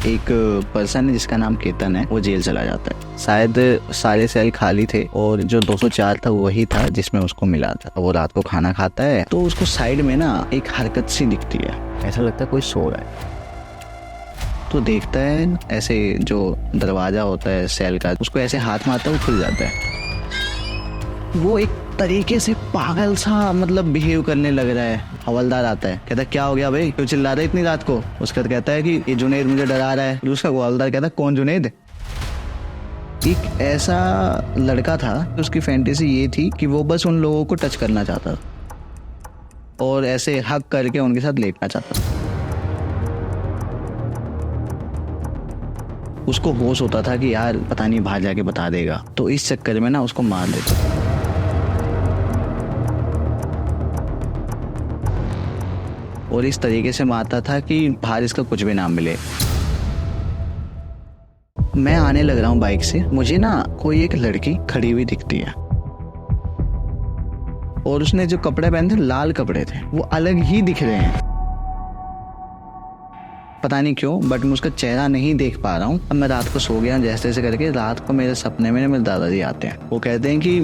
एक पर्सन है जिसका नाम केतन है, वो जेल चला जाता है। शायद सारे सेल खाली थे और जो 204 था वही था जिसमें उसको मिला था। वो रात को खाना खाता है तो उसको साइड में ना एक हरकत सी दिखती है, ऐसा लगता है कोई सो रहा है। तो देखता है ऐसे जो दरवाजा होता है सेल का, उसको ऐसे हाथ मारता है, वो खुल जाता है। वो एक तरीके से पागल सा मतलब बिहेव करने लग रहा है। हवलदार आता है, कहता है क्या हो गया भाई, क्यों चिल्ला रहा है इतनी रात को। उसका कहता है कि ये जुनैद मुझे डरा रहा है। उसका हवलदार कहता है कौन जुनैद? एक ऐसा लड़का था, उसकी फैंटेसी ये थी कि वो बस उन लोगों को टच करना चाहता था और ऐसे हक करके उनके साथ लेटना चाहता था। उसको होश होता था कि यार पता नहीं बाहर जाके बता देगा, तो इस चक्कर में ना उसको मार देता। और इस तरीके से मारता था कि बाहर इसका कुछ भी ना मिले। मैं आने लग रहा हूँ बाइक से, मुझे ना कोई एक लड़की खड़ी हुई दिखती है और उसने जो कपड़े पहने थे लाल कपड़े थे, वो अलग ही दिख रहे हैं। पता नहीं क्यों बट मैं उसका चेहरा नहीं देख पा रहा हूँ। अब मैं रात को सो गया जैसे तैसे करके। रात को मेरे सपने में मेरे दादाजी आते हैं। वो कहते हैं कि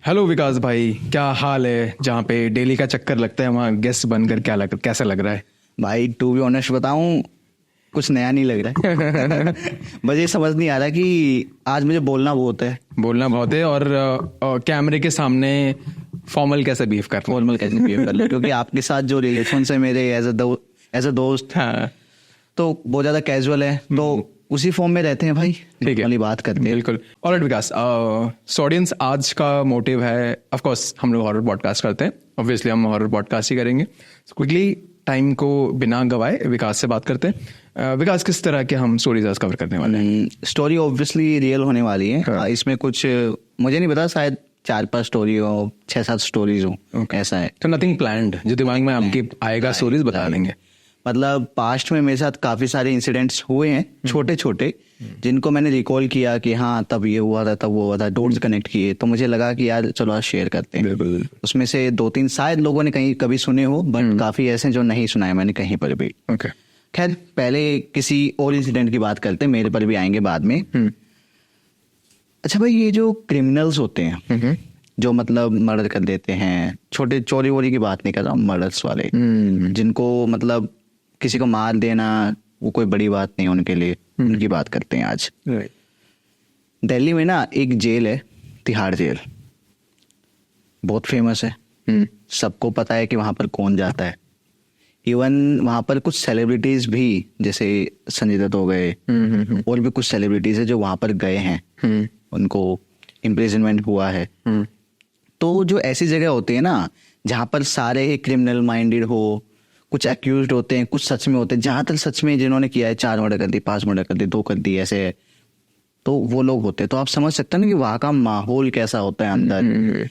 हेलो विकास भाई, क्या हाल है? जहाँ पे डेली का चक्कर लगता है वहाँ गेस्ट बनकर कैसा लग रहा है? भाई टू बी ऑनेस्ट बताऊं, कुछ नया नहीं लग रहा है। मुझे समझ नहीं आ रहा कि आज मुझे बोलना बहुत है और कैमरे के सामने फॉर्मल कैसे बिहेव कर क्योंकि आपके साथ जो रिलेशन है मेरे एज अ दोस्त, हाँ, तो बहुत ज्यादा कैजुअल है, तो उसी फॉर्म में रहते हैं भाई। ठीक है, वाली बात करते हैं। बिल्कुल। ऑलराइट विकास, ऑडियंस आज का मोटिव है, ऑफ कोर्स हम लोग हॉरर पॉडकास्ट करते हैं, ऑब्वियसली हम हॉरर पॉडकास्ट ही करेंगे। क्विकली टाइम को बिना गवाए विकास से बात करते हैं। विकास, किस तरह के हम स्टोरीज आज कवर करने वाले हैं? स्टोरी ऑब्वियसली रियल होने वाली है। हाँ। इसमें कुछ मुझे नहीं पता, शायद 4-5 स्टोरी हो, 6-7 स्टोरीज हो, ऐसा है। तो नथिंग प्लान्ड, जो दिमाग में आपके आएगा स्टोरीज बता देंगे। मतलब पास्ट में मेरे साथ काफी सारे इंसिडेंट्स हुए हैं, छोटे छोटे, जिनको मैंने रिकॉल किया कि हाँ तब ये हुआ था, तब वो हुआ था, डॉट्स कनेक्ट किए, तो मुझे लगा कि यार चलो आज शेयर करते हैं। बिल्कुल। उसमें से 2-3 शायद लोगों ने कहीं कभी सुने हो, बट काफी ऐसे जो नहीं सुनाए मैंने कहीं पर भी। ओके, खैर पहले किसी और इंसिडेंट की बात करते हैं, मेरे पर भी आएंगे बाद में। अच्छा भाई, ये जो क्रिमिनल्स होते हैं जो मतलब मर्डर कर देते हैं, छोटे चोरी वोरी की बात नहीं कर रहा हूँ, मर्डर्स वाले, जिनको मतलब किसी को मार देना वो कोई बड़ी बात नहीं है उनके लिए, उनकी बात करते हैं आज। दिल्ली में ना एक जेल है, तिहाड़ जेल, बहुत फेमस है। सबको पता है कि वहां पर कौन जाता है। इवन वहां पर कुछ सेलिब्रिटीज भी, जैसे संजय दत्त हो गए, और भी कुछ सेलिब्रिटीज है जो वहां पर गए हैं, उनको इम्प्रिजनमेंट हुआ है। तो जो ऐसी जगह होती है ना जहां पर सारे क्रिमिनल माइंडेड हो, कुछ एक्यूज्ड होते हैं, कुछ सच में होते हैं, जहां तक सच में जिन्होंने किया है 4 मर्डर कर दी, 5 मर्डर कर दी, 2 कर दी, ऐसे है, तो वो लोग होते हैं। तो आप समझ सकते हैं ना कि वहां का माहौल कैसा होता है।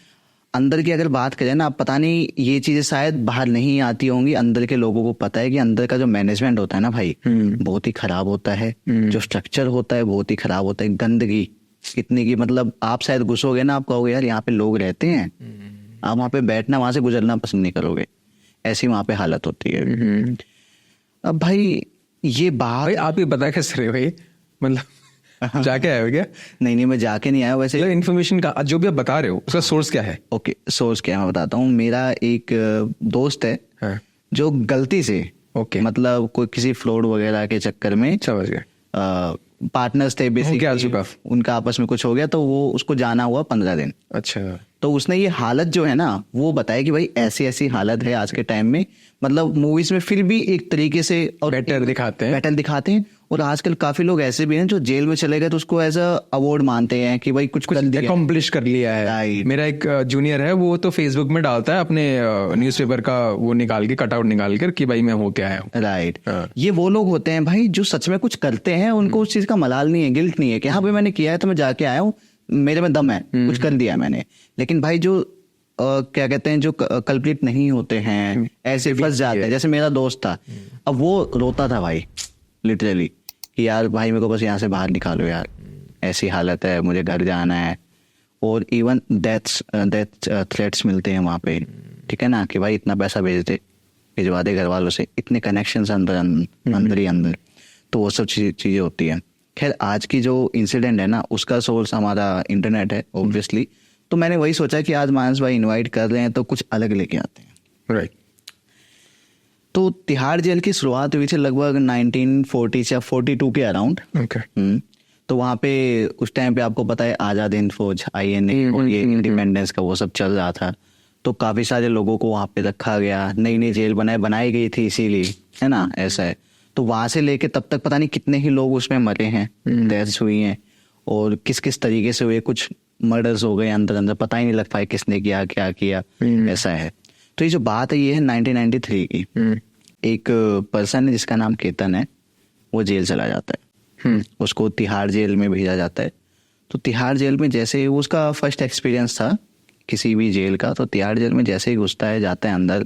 अंदर की अगर बात करें ना, आप पता नहीं ये चीजें शायद बाहर नहीं आती होंगी, अंदर के लोगों को पता है कि अंदर का जो मैनेजमेंट होता है ना भाई, बहुत ही खराब होता है। जो स्ट्रक्चर होता है बहुत ही खराब होता है। गंदगी कितनी की, मतलब आप शायद घुसोगे ना, आप कहोगे यार यहाँ पे लोग रहते हैं, आप वहां पे बैठना, वहां से गुजरना पसंद नहीं करोगे, ऐसी वहां पे हालत होती है। अब भाई ये बात, भाई आप ये बता कैसे रहे हो भाई? मतलब जाके आए हो क्या? नहीं मैं जाके नहीं आया। वैसे इन्फॉर्मेशन का जो भी आप बता रहे हो उसका सोर्स क्या है? ओके, सोर्स क्या है मैं बताता हूँ। मेरा एक दोस्त है, हाँ, जो गलती से मतलब कोई किसी फ्लॉड वगैरह के चक्कर में, समझ गए, पार्टनर्स थे बेसिकली, उनका आपस में कुछ हो गया, तो वो उसको जाना हुआ 15 दिन। अच्छा, तो उसने ये हालत जो है ना वो बताया कि भाई ऐसी ऐसी हालत है आज के टाइम में। मतलब मूवीज में फिर भी एक तरीके से और बेटर दिखाते हैं। और आजकल काफी लोग ऐसे भी हैं जो जेल में चले गए तो उसको एज अ अवार्ड मानते हैं कि भाई कुछ अकम्प्लिश कर लिया है। मेरा एक जूनियर है, वो तो फेसबुक में डालता है अपने न्यूज़पेपर का वो निकाल के, कटआउट निकाल कर कि भाई मैं हो क्या है। राइट। ये वो लोग होते हैं भाई जो सच में कुछ करते हैं, उनको उस चीज का मलाल नहीं है, गिल्ट नहीं है कि हाँ भाई मैंने किया है तो मैं जाके आया हूँ, मेरे में दम है, कुछ कर दिया मैंने। लेकिन भाई जो क्या कहते हैं जो कल्प्रिट नहीं होते हैं ऐसे फंस जाते हैं। जैसे मेरा दोस्त था, अब वो रोता था भाई लिटरली कि यार भाई मेरे को बस यहाँ से बाहर निकालो यार, ऐसी हालत है, मुझे घर जाना है। और इवन डेथ थ्रेट्स मिलते हैं वहाँ पे, ठीक है ना, कि भाई इतना पैसा भिजवा दे घर वालों से, इतने कनेक्शंस अंदर ही अंदर। तो वो सब चीज़ें होती है। खैर आज की जो इंसिडेंट है ना उसका सोर्स हमारा इंटरनेट है ऑब्वियसली। तो मैंने वही सोचा कि आज मानस भाई इनवाइट कर रहे हैं तो कुछ अलग लेके आते हैं। राइट। तो तिहाड़ जेल की शुरुआत हुई थी लगभग 1940 या 42 के अराउंड। तो वहाँ पे उस टाइम पे आपको पता है आज़ाद हिंद फौज INA और ये इंडिपेंडेंस का वो सब चल रहा था। तो काफ़ी सारे लोगों को वहाँ पे रखा गया, नई नई जेल बनाई गई थी इसीलिए, है ना, ऐसा है। तो वहाँ से लेके तब तक पता नहीं कितने ही लोग उसमें मरे हैं, डेथ्स हुई हैं, और किस किस तरीके से हुए, कुछ मर्डर्स हो गए अंदर, पता ही नहीं लग पाया किसने किया क्या किया, ऐसा है। तो ये जो बात है ये है 1993 की। एक पर्सन है जिसका नाम केतन है, वो जेल चला जाता है, उसको तिहाड़ जेल में भेजा जाता है। तो तिहाड़ जेल में जैसे वो उसका फर्स्ट एक्सपीरियंस था किसी भी जेल का, तो तिहाड़ जेल में जैसे ही घुसता है, जाता है अंदर,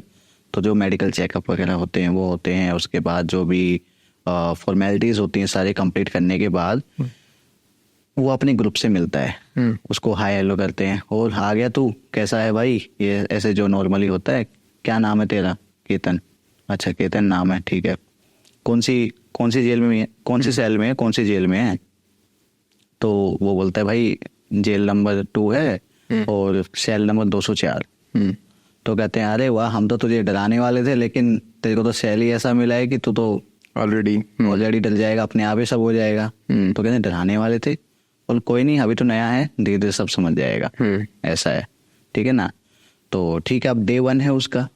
तो जो मेडिकल चेकअप वगैरह होते हैं वो होते हैं। उसके बाद जो भी फॉर्मेलिटीज होती हैं सारे कंप्लीट करने के बाद वो अपने ग्रुप से मिलता है, उसको हाय हेलो करते हैं, और आ गया तू, कैसा है भाई, ये ऐसे जो नॉर्मली होता है, क्या नाम है तेरा, केतन, अच्छा केतन नाम है, ठीक है, कौन सी जेल में है, कौन सी सेल में है, कौन सी जेल में है। तो वो बोलता है भाई जेल नंबर 2 है और सेल नंबर 204। तो कहते हैं अरे वाह, हम तो तुझे डराने वाले थे, लेकिन तेरे को तो सेल ही ऐसा मिला है कि तू तो ऑलरेडी डर जाएगा, अपने आप ही सब हो जाएगा। तो कहते हैं डराने वाले थे, और कोई नहीं, अभी तो नया है, धीरे धीरे सब समझ जाएगा, ऐसा है, ठीक है ना। तो ठीक है, अब डे 1 है उसका।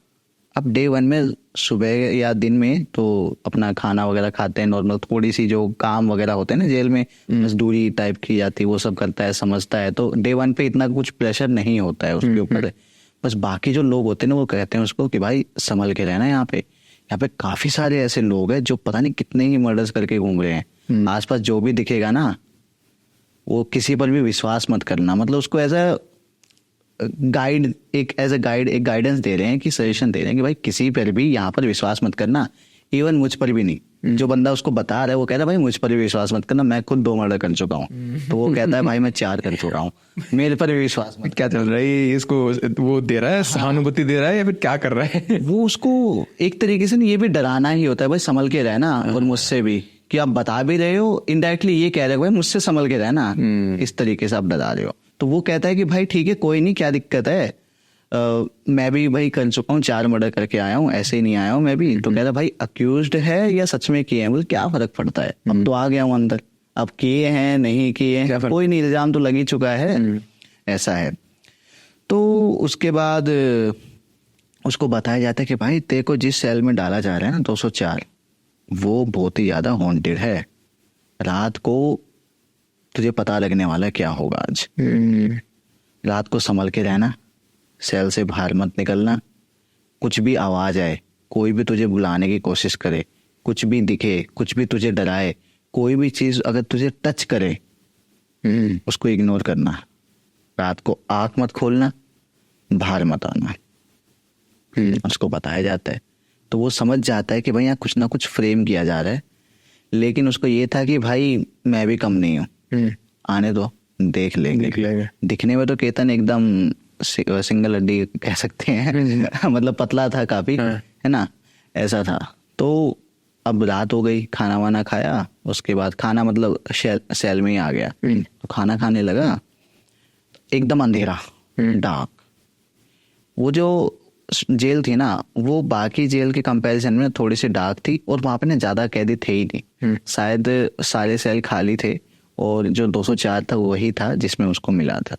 अब डे 1 में सुबह या दिन में तो अपना खाना वगैरह खाते हैं नॉर्मल, थोड़ी सी जो काम वगैरह होते हैं ना जेल में, मजदूरी टाइप की जाती है, वो सब करता है, समझता है। तो डे 1 पे इतना कुछ प्रेशर नहीं होता है उसके ऊपर। बस बाकी जो लोग होते हैं ना वो कहते हैं उसको कि भाई संभल के रहना, यहाँ पे काफी सारे ऐसे लोग हैं जो पता नहीं कितने ही मर्डर्स करके घूम रहे हैं। आसपास जो भी दिखेगा ना वो किसी पर भी विश्वास मत करना। मतलब उसको एज अ गाइड एक गाइडेंस दे रहे हैं, कि सजेशन दे रहे हैं कि भाई किसी पर भी यहाँ पर विश्वास मत करना, इवन मुझ पर भी नहीं। जो बंदा उसको बता रहा है वो कहता है भाई मुझ पर भी विश्वास मत करना, मैं खुद 2 मर्डर कर चुका हूँ। तो वो कहता है भाई मैं 4 कर चुका हूँ, मेरे पर भी विश्वास मत। क्या चल रहा है इसको, वो दे रहा है सहानुभूति दे रहा है या फिर क्या कर रहा है? वो उसको एक तरीके से ये भी डराना ही होता है, भाई संभल के रहना। और मुझसे भी कि आप बता भी रहे हो, इनडायरेक्टली ये कह रहे हो भाई मुझसे संभल के रहना, इस तरीके से आप डरा रहे हो। तो वो कहता है कि भाई ठीक है, कोई नहीं, क्या दिक्कत है, मैं भी भाई कर चुका हूँ, 4 मर्डर करके आया हूँ, ऐसे ही नहीं आया हूँ मैं भी। तो कहता है भाई अक्यूज्ड है या सच में किए हैं, बोले क्या फर्क पड़ता है, अब तो आ गया हूँ अंदर, अब किए हैं नहीं किए हैं कोई नहीं, इल्जाम तो लग ही चुका है, ऐसा है। तो उसके बाद उसको बताया जाता है कि भाई तेरे को जिस सेल में डाला जा रहा है ना 204, वो बहुत ही ज्यादा हॉन्टेड है, रात को तुझे पता लगने वाला है क्या होगा आज। रात को संभल के रहना, सेल से बाहर मत निकलना, कुछ भी आवाज आए, कोई भी तुझे बुलाने की कोशिश करे, कुछ भी दिखे, कुछ भी तुझे डराए, कोई भी चीज अगर तुझे टच करे उसको इग्नोर करना, रात को आंख मत खोलना, बाहर मत आना। उसको बताया जाता है। तो वो समझ जाता है कि भाई यहाँ कुछ ना कुछ फ्रेम किया जा रहा है, लेकिन उसको ये था कि भाई मैं भी कम नहीं हूँ, आने दो, देख लेंगे। दिखने में तो केतन एकदम सिंगल हड्डी कह सकते हैं मतलब पतला था काफी, है ना, ऐसा था। तो अब रात हो गई, खाना वाना खाया, उसके बाद खाना मतलब सेल में ही आ गया। तो खाना खाने लगा, एकदम अंधेरा, डार्क। वो जो जेल थी ना वो बाकी जेल के कंपैरिजन में थोड़ी सी डार्क थी, और वहां पे ना ज्यादा कैदी थे ही नहीं, शायद सारे सेल खाली थे, और जो 204 था वही था जिसमें उसको मिला था।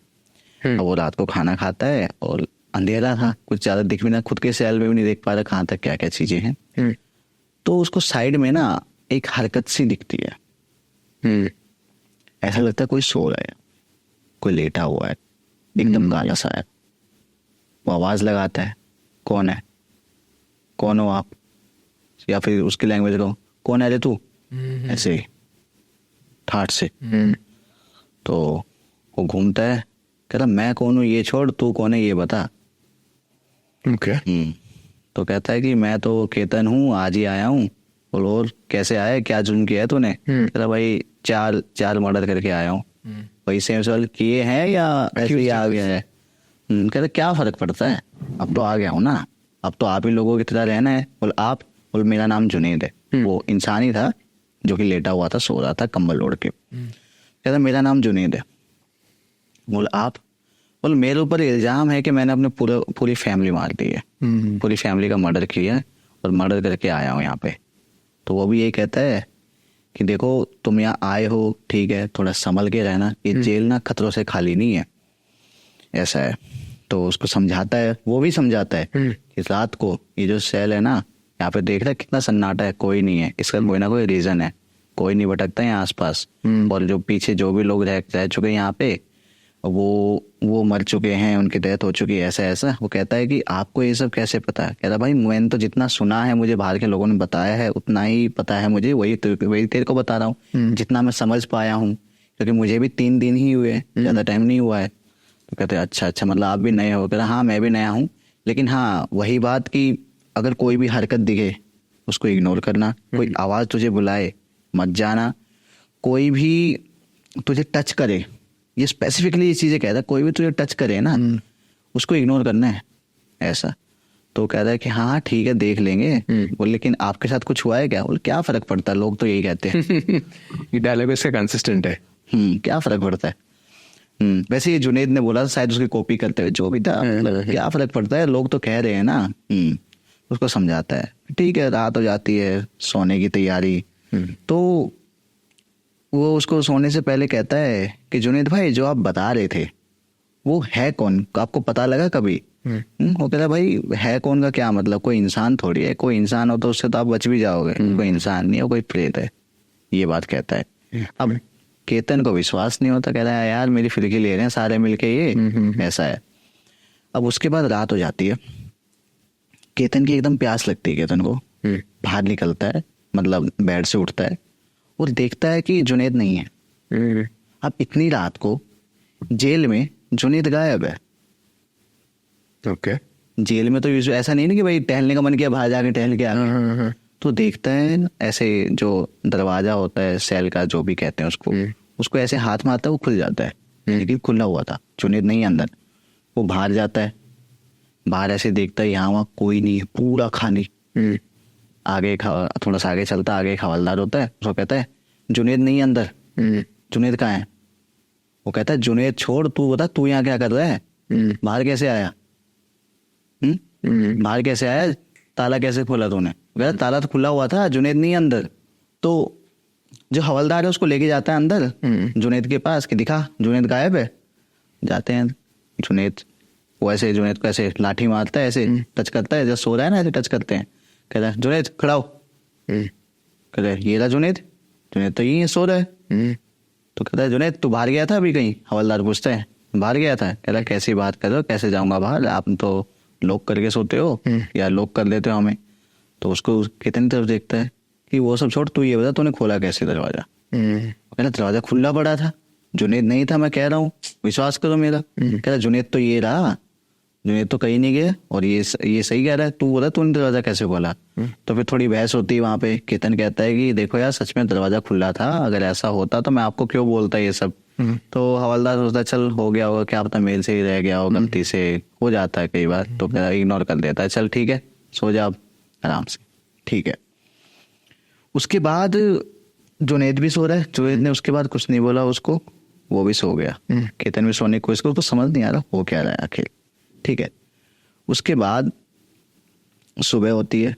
अब वो रात को खाना खाता है और अंधेरा था, कुछ ज्यादा दिख भी ना, खुद के सेल में भी नहीं देख पा रहा कहाँ तक क्या क्या चीजें हैं। तो उसको साइड में ना एक हरकत सी दिखती है, ऐसा लगता है कोई सो रहा है, कोई लेटा हुआ है, एकदम काला सा है। वो आवाज लगाता है, कौन है, कौन हो आप, या फिर उसकी लैंग्वेज को कौन है रे तू, ऐसे ठाठ से। तो वो घूमता है, कहता मैं कौन हूँ ये छोड़, तू कौन है ये बता। ओके. तो कहता है कि मैं तो केतन हूँ, आज ही आया हूँ. और कैसे आया, क्या जुर्म किया है तूने? कहता भाई चार मर्डर करके आया हूँ. वही सेम सवाल किए हैं या ऐसे ही आ गया है? कहता क्या फर्क पड़ता है, अब तो आ गया हूँ ना, अब तो आप ही लोगों की तरह रहना है. बोल मेरा नाम जुनेद है. वो इंसान ही था जो कि लेटा हुआ था, सो रहा था कंबल ओढ़ के. कहता मेरा नाम जुनेद है. बोल मेरे ऊपर इल्जाम है कि मैंने अपने पूरी फैमिली मार दी है, पूरी फैमिली का मर्डर किया है और मर्डर करके आया हूँ यहाँ पे. तो वो भी यही कहता है कि देखो तुम यहाँ आए हो, ठीक है, थोड़ा संभल के रहना, ये जेल ना खतरों से खाली नहीं है, ऐसा है. तो उसको समझाता है, वो भी समझाता है कि रात को ये जो सेल है ना, यहाँ पे देख रहा है कितना सन्नाटा है, कोई नहीं है, इसका कोई ना कोई रीजन है, कोई नहीं भटकता है यहाँ आसपास. और जो पीछे जो भी लोग रह चुके हैं यहाँ पे, वो मर चुके हैं, उनकी डेथ हो चुकी है, ऐसा. वो कहता है कि आपको ये सब कैसे पता है? कहता भाई मैंने तो जितना सुना है, मुझे बाहर के लोगों ने बताया है, उतना ही पता है मुझे, वही तेरे को बता रहा हूँ, जितना मैं समझ पाया हूँ, क्योंकि मुझे भी 3 दिन ही हुए, ज्यादा टाइम नहीं हुआ है. तो कहते हैं अच्छा मतलब आप भी नए हो? कहता हाँ मैं भी नया हूँ, लेकिन हाँ वही बात कि अगर कोई भी हरकत दिखे उसको इग्नोर करना, कोई आवाज तुझे बुलाए मत जाना, कोई भी तुझे टच करे, ये स्पेसिफिकली ये चीजें कहता है, कोई भी तुझे टच करे ना उसको इग्नोर करना है, ऐसा. तो कहता है कि हाँ ठीक है देख लेंगे. बोल लेकिन आपके साथ कुछ हुआ है क्या? बोल क्या फर्क पड़ता है, लोग तो यही कहते हैं. ये डायलॉग इसका कंसिस्टेंट है. क्या फर्क पड़ता है. वैसे ये जुनेद ने बोला शायद उसकी कॉपी करते हुए, जो भी था, क्या फर्क पड़ता है, लोग तो कह रहे हैं ना. उसको समझाता है ठीक है, रात हो जाती है, सोने की तैयारी. तो वो उसको सोने से पहले कहता है कि जुनेद भाई जो आप बता रहे थे वो है कौन, आपको पता लगा कभी? वो कहता है भाई है कौन का क्या मतलब, कोई इंसान थोड़ी है, कोई इंसान हो तो उससे तो आप बच भी जाओगे, कोई इंसान नहीं है, कोई प्रेत है. ये बात कहता है. अब केतन को विश्वास नहीं होता, कह रहा है यार मेरी फिरकी ले रहे हैं सारे मिलके ये, ऐसा है. अब उसके बाद रात हो जाती है, केतन की एकदम प्यास लगती है. केतन को बाहर निकलता है, मतलब बेड से उठता है और देखता है कि जुनेद नहीं है. अब इतनी रात को जेल में जुनेद गायब है. ओके. जेल में तो ऐसा नहीं ना कि भाई टहलने का मन किया बाहर जाके टहल के आ गए. तो देखता है ऐसे जो दरवाजा होता है सेल का, जो भी कहते हैं उसको ऐसे हाथ मारता है, वो खुल जाता है, लेकिन खुला हुआ था, जुनेद नहीं अंदर. वो बाहर जाता है, बाहर ऐसे देखता है यहाँ वहाँ कोई नहीं है, पूरा खाली. आगे थोड़ा सा आगे चलता, आगे एक हवलदार होता है, उसको कहता है जुनेद नहीं अंदर. जुनेद कहाँ है? वो कहता है जुनेद छोड़, तू बता तू यहाँ क्या कर रहा है, बाहर कैसे आया? बाहर कैसे आया, ताला कैसे खोला तूने? कहता ताला तो खुला हुआ था, जुनेद नहीं अंदर. तो जो हवलदार है उसको लेके जाता है अंदर जुनेद के पास कि दिखा जुनेद गायब है. जाते हैं, जुनेद वो ऐसे जुनेद को ऐसे लाठी मारता है, ऐसे टच करता है, जब सो रहा है ना ऐसे टच करते हैं. कहता है जुनेद खड़ा हो. कहता है ये रहा जुनेद. जुनेद तो यही है, सो रहा है. तो कहता है जुनेद तू बाहर गया था अभी कहीं? हवलदार पूछता है बाहर गया था. कहता है कैसी बात कर रहे हो, कैसे जाऊंगा बाहर, आप तो लॉक करके सोते हो या लॉक कर देते हो हमें. तो उसको कितनी तरफ देखता है कि वो सब छोड़, तू ये बता तूने खोला कैसे दरवाजा? कहता दरवाजा खुला पड़ा था, जुनेद नहीं था, मैं कह रहा हूँ विश्वास करो मेरा. कहता जुनेद तो ये रहा, जुनेद तो कहीं नहीं गया, और ये सही कह रहा है, तू बोला तूने दरवाजा कैसे खोला? तो फिर थोड़ी बहस होती है वहां पे. केतन कहता है कि देखो यार सच में दरवाजा खुला था, अगर ऐसा होता तो मैं आपको क्यों बोलता ये सब. तो हवलदार सोचता चल हो गया होगा, क्या पता मेल से ही रह गया हो, गलती से हो जाता है कई बार. तो इग्नोर कर देता है, चल ठीक है सो जा आराम से, ठीक है. उसके बाद जुनेद भी सो रहा है. जुनेद ने उसके बाद कुछ नहीं बोला उसको, वो भी सो गया. केतन भी सोने की कोशिश, उसको समझ नहीं आ रहा हो क्या रहा है आखिर, ठीक है. उसके बाद सुबह होती है,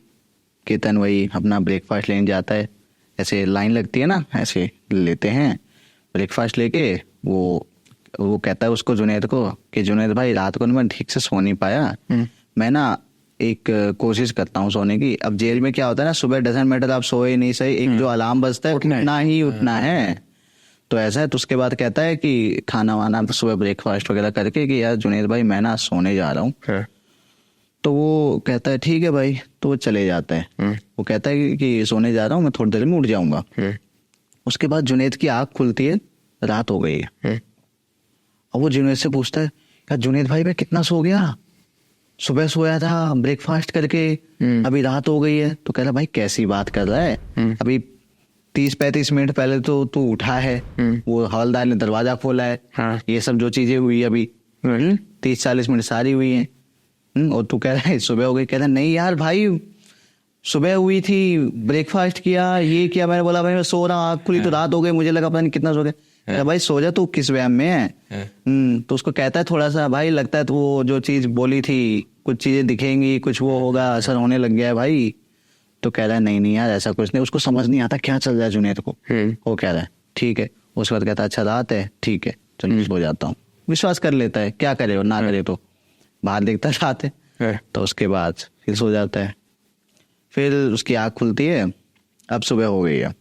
केतन वही अपना ब्रेकफास्ट लेने जाता है. ऐसे लाइन लगती है ना, ऐसे लेते हैं ब्रेकफास्ट लेके. वो कहता है उसको जुनेद को कि जुनेद भाई रात को मैं ठीक से सो नहीं पाया, मैं ना एक कोशिश करता हूँ सोने की. अब जेल में क्या होता है ना, सुबह डजंट मैटर आप सोए नहीं सही, एक जो अलार्म बजता है उठना ही उठना है. तो ऐसा है. तो उसके बाद कहता है कि खाना वाना सुबह ब्रेकफास्ट वगैरह करके कि यार जुनेद भाई मैं ना सोने जा रहा हूँ. तो वो कहता है ठीक है भाई. तो वो चले जाता है. वो कहता है कि सोने जा रहा हूँ, मैं थोड़ी देर में उठ जाऊंगा. उसके बाद जुनेद की आंख खुलती है, रात हो गई है. और वो जुनेद से पूछता है यार जुनेद भाई मैं कितना सो गया? सुबह सोया था ब्रेकफास्ट करके, अभी रात हो गई है। तो कह रहा भाई कैसी बात कर रहा है, अभी 30-35 मिनट पहले तो तू उठा है, वो हवलदार ने दरवाजा खोला है, हाँ। ये सब जो चीजें हुई अभी 30-40 मिनट सारी हुई हैं, और तू कह रहा है सुबह हो गई। कह रहा नहीं यार भाई सुबह हुई थी, ब्रेकफास्ट किया, ये किया। मैंने बोला भाई मैं सो रहा हूँ, आँख खुली तो रात हो गई, मुझे लगा पता नहीं कितना सो गया। भाई सो जा, तू किस व्यायाम में है। तो उसको कहता है थोड़ा सा भाई लगता है तो वो जो चीज बोली थी कुछ चीजें दिखेंगी, कुछ वो होगा, असर होने लग गया है भाई। तो कह रहा है नहीं यार ऐसा कुछ नहीं। उसको समझ नहीं आता क्या चल रहा है जुनैद को। वो कह रहा है ठीक है। उसके बाद कहता है अच्छा रात है, ठीक है चलो सो जाता हूँ। विश्वास कर लेता है, क्या करे और ना करे तो बाहर देखता है रात है, तो उसके बाद फिर सो जाता है। फिर उसकी आँख खुलती है, अब सुबह हो गई है,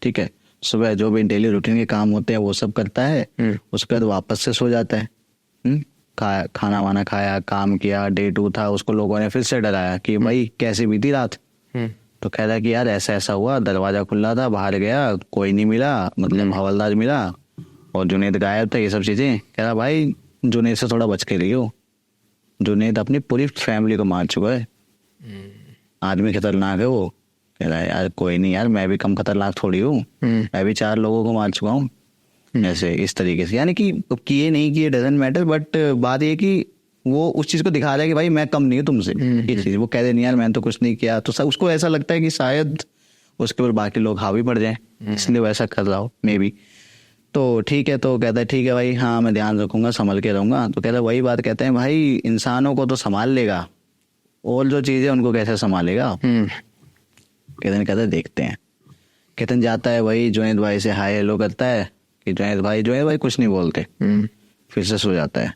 ठीक है। सुबह जो भी डेली रूटीन के काम होते हैं वो सब करता है, उसके बाद वापस से सो जाता है। खाना वाना खाया, काम किया, डे 2 था। उसको लोगों ने फिर से डराया कि भाई कैसी बीती रात। तो कह रहा है कि यार ऐसा ऐसा हुआ, दरवाजा खुला था, बाहर गया कोई नहीं मिला, मतलब हवलदार मिला और जुनैद गायब था, ये सब चीजें। कह रहा भाई जुनैद से थोड़ा बच के रहियो, जुनैद अपनी पूरी फैमिली को मार चुका है, आदमी खतरनाक है वो। कह रहा है यार कोई नहीं यार, मैं भी कम खतरनाक थोड़ी हूँ, मैं भी 4 लोगों को मार चुका हूँ ऐसे इस तरीके से। यानी कि किए नहीं किए डजंट मैटर, बट बात ये कि वो उस चीज को दिखा रहा है कि भाई मैं कम नहीं हूँ तुमसे, ये चीज। वो कह रहे नहीं यार मैंने तो कुछ नहीं किया, तो सब उसको ऐसा लगता है कि शायद उसके ऊपर बाकी लोग हावी पड़ जाए, इसलिए वो ऐसा कर रहा हो मे बी। तो ठीक है, तो कहता है ठीक है भाई, हाँ मैं ध्यान रखूंगा, संभल के रहूंगा। तो कहता है वही बात कहते हैं भाई, इंसानों को तो संभाल लेगा और जो चीजें उनको कैसे संभालेगा। कहता है देखते हैं। केतन जाता है, वही जुनैद भाई से हाय हेलो करता है कि जुनैद भाई कुछ नहीं बोलते, फिर से सो जाता है।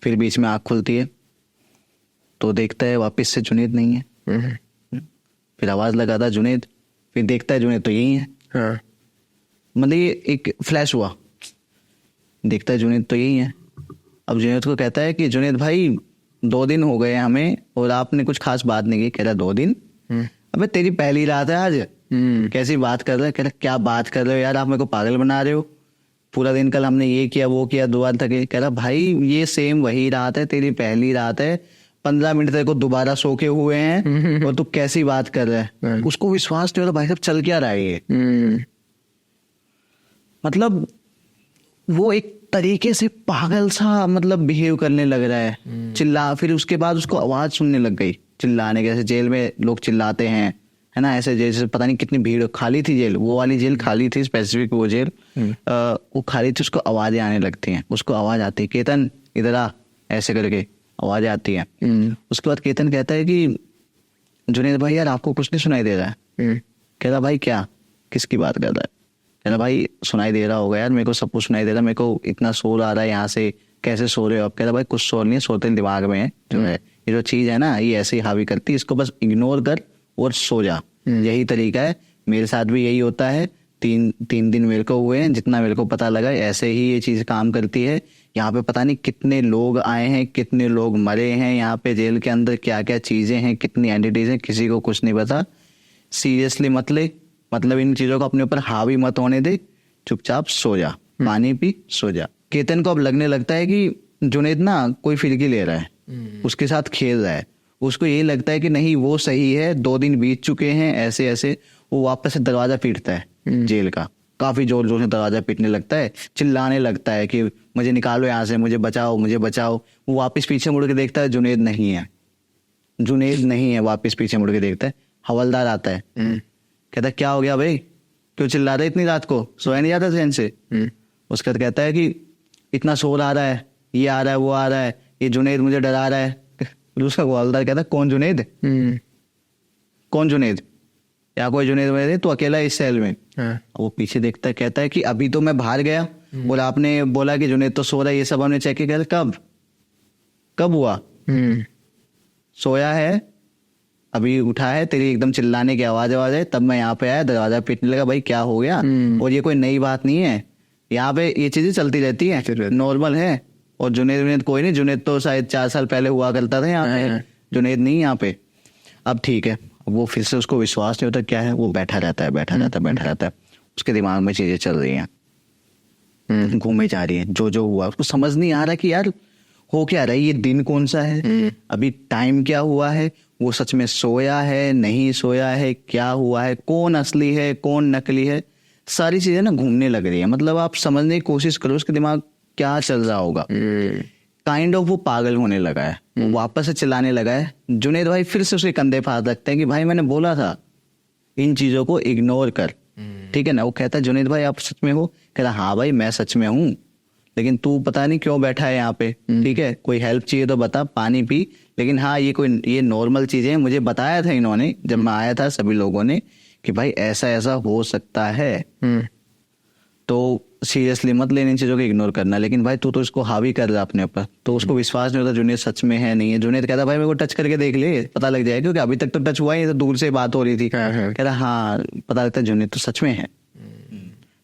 फिर बीच में आँख खुलती है तो देखता है वापस से जुनैद नहीं है। फिर आवाज लगाता है जुनैद, फिर देखता है जुनैद तो यही है। मतलब ये एक फ्लैश हुआ, देखता है जुनैद तो यही है। अब जुनैद को कहता है कि जुनैद भाई 2 दिन हो गए हमें और आपने कुछ खास बात नहीं की। कह रहा 2 दिन? अबे तेरी पहली रात है आज, कैसी बात कर रहे हो। कह रहा क्या बात कर रहे हो यार, आप मेरे को पागल बना रहे हो, पूरा दिन कल हमने ये किया वो किया, 2 बार थके। कह रहा भाई ये सेम वही रात है, तेरी पहली रात है, 15 मिनट तेरे को दोबारा सो के हुए हैं और तू कैसी बात कर रहा है। उसको विश्वास नहीं होता भाई साहब चल क्या रहा है ये। मतलब वो एक तरीके से पागल सा मतलब बिहेव करने लग रहा है, चिल्ला। फिर उसके बाद उसको आवाज सुनने लग गई चिल्लाने के, जैसे जेल में लोग चिल्लाते हैं है ना, ऐसे जैसे पता नहीं कितनी भीड़, खाली थी जेल, वो वाली जेल खाली थी, स्पेसिफिक वो जेल वो खाली थी। उसको आवाजें आने लगती हैं, उसको आवाज आती है केतन इधर आ, ऐसे करके आवाजें आती हैं। उसके बाद केतन कहता है कि जुनैद भाई यार आपको कुछ नहीं सुनाई दे रहा है। कह रहा भाई क्या, किसकी बात कर रहा है। कह रहा भाई सुनाई दे रहा होगा यार, मेरे को सब कुछ सुनाई दे रहा है, मेरे को इतना शोर आ रहा है यहाँ से, कैसे सो रहे हो आप। कह रहा भाई कुछ शोर नहीं है, सोते दिमाग में है जो है, ये जो चीज है ना ये ऐसे ही हावी करती है, इसको बस इग्नोर कर और सो जा, यही तरीका है। मेरे साथ भी यही होता है, 3 दिन मेरे को हुए हैं, जितना मेरे को पता लगा ऐसे ही ये चीज काम करती है। यहाँ पे पता नहीं कितने लोग आए हैं, कितने लोग मरे हैं यहाँ पे जेल के अंदर, क्या क्या चीजें हैं, कितनी एंटिटीज हैं, किसी को कुछ नहीं पता। सीरियसली मत ले, मतलब इन चीजों को अपने ऊपर हावी मत होने दे, चुपचाप सो जा, पानी पी सो जा। केतन को अब लगने लगता है कि जुनैद ना कोई फिरकी ले रहा है, उसके साथ खेल रहा है। उसको ये लगता है कि नहीं वो सही है, 2 दिन बीत चुके हैं ऐसे ऐसे। वो वापस से दरवाजा पीटता है जेल का, काफी जोर जोर से दरवाजा पीटने लगता है, चिल्लाने लगता है कि मुझे निकालो यहाँ से, मुझे बचाओ मुझे बचाओ। वो वापस पीछे मुड़ के देखता है, जुनैद नहीं है, जुनैद नहीं है। वापस पीछे मुड़ के देखता है, हवलदार आता है, कहता है क्या हो गया भाई, क्यों चिल्ला रहे इतनी रात को, सोया नहीं जाता चैन से। उसका कहता है कि इतना शोर आ रहा है, ये आ रहा है वो आ रहा है, ये जुनैद मुझे डरा रहा है। दूसरा हवलदार कहता है कौन जुनैद, कौन जुनैद, या कोई जुनैद मेरे तो अकेला इस सेल में। वो पीछे देखता है, कहता है कि अभी तो मैं बाहर गया और आपने बोला कि जुनैद तो सो रहा है, ये सब हमने चेक किया। कब कब हुआ, सोया है, अभी उठा है, तेरी एकदम चिल्लाने की आवाज है, तब मैं यहाँ पे आया, दरवाजा पीटने लगा। भाई क्या हो गया, और ये कोई नई बात नहीं है, यहाँ पे ये चीजें चलती रहती है, नॉर्मल है। और जुनैद कोई नहीं, जुनैद तो शायद 4 साल पहले हुआ करता था यहाँ पे, जुनैद नहीं यहाँ पे। अब ठीक है, वो फिर से उसको विश्वास नहीं होता क्या है, वो बैठा रहता है। उसके दिमाग में चीजें चल रही हैं, घूमे जा रही हैं, जो जो हुआ उसको समझ नहीं आ रहा कि यार हो क्या रहा है, ये दिन कौन सा है, अभी टाइम क्या हुआ है, वो सच में सोया है नहीं सोया है, क्या हुआ है, कौन असली है कौन नकली है, सारी चीजें ना घूमने लग रही है। मतलब आप समझने की कोशिश करो उसके दिमाग क्या चल रहा होगा। काइंड ऑफ वो पागल होने लगा है, वो वापस से चिल्लाने लगा है। जुनेद भाई फिर से उसके कंधे पे हाथ रखते हैं कि भाई मैंने बोला था इन चीजों को इग्नोर कर, ठीक है ना। वो कहता है जुनेद भाई आप सच में हो, कहता हाँ भाई मैं सच में हूँ, लेकिन तू पता नहीं क्यों बैठा है यहाँ पे, ठीक है, कोई हेल्प चाहिए तो बता, पानी पी, लेकिन हाँ ये नॉर्मल चीजें मुझे बताया था इन्होंने जब मैं आया था, सभी लोगों ने, कि भाई ऐसा ऐसा हो सकता है, तो सीरियसली मत लेने इन चीजों को इग्नोर करना। लेकिन भाई तू तो इसको हावी कर रहा अपने ऊपर, तो उसको विश्वास नहीं होता जुनेद सच में है नहीं है। जुनेद कहता भाई मेरे को टच करके देख ले, पता लग जाएगा, क्योंकि अभी तक तो टच हुआ ही, तो दूर से बात हो रही थी। कह रहा हाँ पता लगता है जुनेद तो सच में है।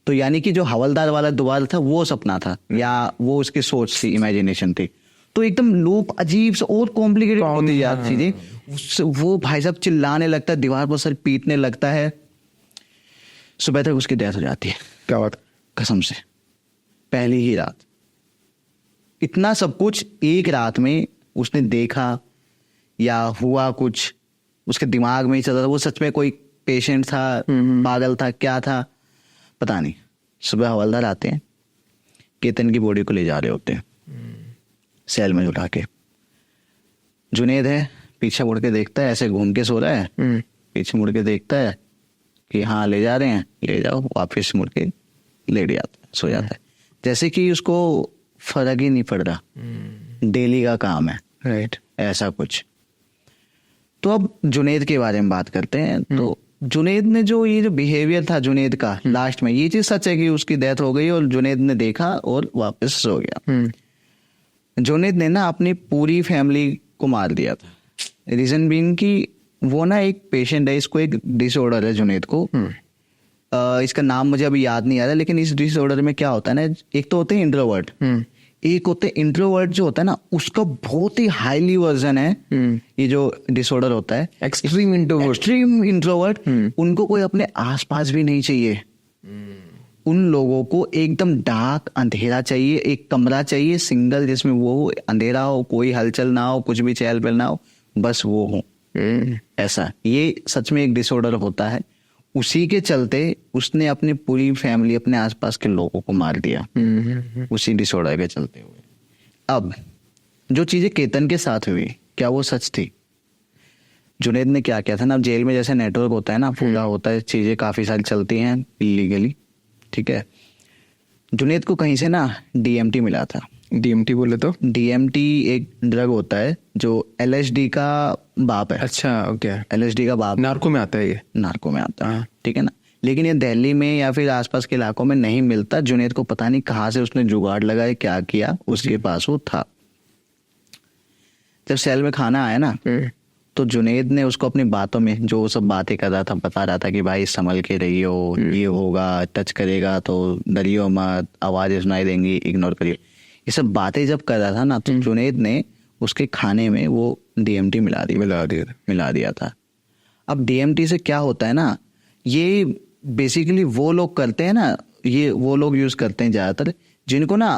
तो यानी कि जो हवलदार वाला द्वार था वो सपना था, या वो उसकी सोच थी, इमेजिनेशन थी। तो एकदम लूप अजीब सा और कॉम्प्लिकेटेड होती जाती चीजें। वो भाई साहब चिल्लाने लगता है, दीवार पर सर पीटने लगता है, सुबह तक उसकी डेथ हो जाती है। क्या बात, कसम से, पहली ही रात। इतना सब कुछ एक रात में उसने देखा या हुआ कुछ उसके दिमाग में ही चल रहा था। वो सच में कोई पेशेंट था, पागल था, क्या था पता नहीं। सुबह हवलदार आते हैं, केतन की बॉडी को ले जा रहे होते हैं सेल में उठा के। जुनेद है, पीछे मुड़ के देखता है, ऐसे घूम के सो रहा है, पीछे मुड़ के देखता है कि हाँ ले जा रहे हैं, ले जाओ, वापस मुड़ के लेट जाता है, सो जाता है, जैसे कि उसको फर्क ही नहीं पड़ रहा, डेली का काम है, राइट, ऐसा कुछ। तो अब जुनेद के बारे में बात करते हैं। तो जुनेद ने ये जो बिहेवियर था जुनेद का लास्ट में, ये चीज सच है कि उसकी डेथ हो गई और जुनेद ने देखा और वापस सो गया। जुनेद ने ना अपनी पूरी फैमिली को मार दिया था। रीजन बीइंग कि वो ना एक पेशेंट है, इसको एक डिसऑर्डर है जुनेद को। इसका नाम मुझे अभी याद नहीं आ रहा, लेकिन इस डिसऑर्डर में क्या होता है ना, एक तो होते हैं इंट्रोवर्ट, एक होते हैं इंट्रोवर्ट जो होता है ना, उसका बहुत ही हाईली वर्जन है ये जो डिसऑर्डर होता है, एक्सट्रीम इंट्रोवर्ट। उनको कोई अपने आसपास भी नहीं चाहिए। उन लोगों को एकदम डार्क अंधेरा चाहिए, एक कमरा चाहिए सिंगल, जिसमें वो अंधेरा हो, कोई हलचल ना हो, कुछ भी चहल पहल ना हो, बस वो हो। ऐसा ये सच में एक डिसऑर्डर होता है। उसी के चलते उसने अपनी पूरी फैमिली, अपने आसपास के लोगों को मार दिया, उसी डिसऑर्डर के चलते हुए। अब जो चीजें केतन के साथ हुई, क्या वो सच थी? जुनेद ने क्या किया था ना, अब जेल में जैसे नेटवर्क होता है ना, पूरा होता है, चीजें काफी सारी चलती हैं इलीगली, ठीक है। जुनेद को कहीं से ना DMT मिला था। DMT बोले तो? DMT एक ड्रग होता है जो LSD का बाप है। अच्छा, ओके। LSD का बाप नार्को में आता है, ये नार्को में आता है, ठीक है ना। लेकिन ये दिल्ली में या फिर आसपास के इलाकों में नहीं मिलता। जुनेद को पता नहीं कहाँ से उसने जुगाड़ लगाया, क्या किया, उसके पास वो था। जब सेल में खाना आया ना, तो जुनेद ने उसको अपनी बातों में जो सब बातें कर रहा था, बता रहा था कि भाई संभल के रहियो, ये होगा, टच करेगा तो डरियो मत, आवाजें सुनाई देंगी, इग्नोर करियो, ये सब बातें जब कर रहा था ना, तो जुनेद ने उसके खाने में वो DMT मिला दिया था। अब DMT से क्या होता है ना, ये बेसिकली वो लोग करते हैं ना, ये वो लोग यूज करते हैं ज्यादातर जिनको ना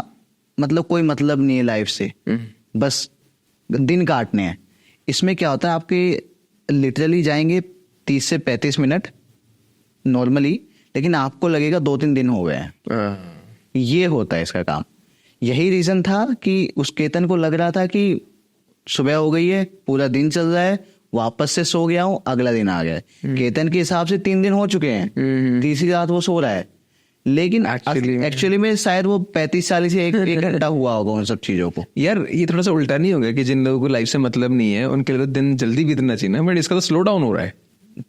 मतलब कोई मतलब नहीं है लाइफ से, बस दिन काटने हैं। इसमें क्या होता है, आपके लिटरली जाएंगे 30 से 35 मिनट नॉर्मली, लेकिन आपको लगेगा 2-3 दिन हो गए हैं। ये होता है इसका काम। यही रीजन था कि उस केतन को लग रहा था कि सुबह हो गई है, पूरा दिन चल रहा है, वापस से सो गया हूं, अगला दिन आ गया है। केतन के हिसाब से 3 दिन हो चुके हैं, तीसरी रात वो सो रहा है, लेकिन एक्चुअली में शायद वो 35-40 से एक घंटा हुआ होगा उन सब चीजों को। यार ये थोड़ा सा उल्टा नहीं हो गया कि जिन लोगों को लाइफ से मतलब नहीं है उनके लिए तो दिन जल्दी बीतना चाहिए, बट इसका तो स्लो डाउन हो रहा है।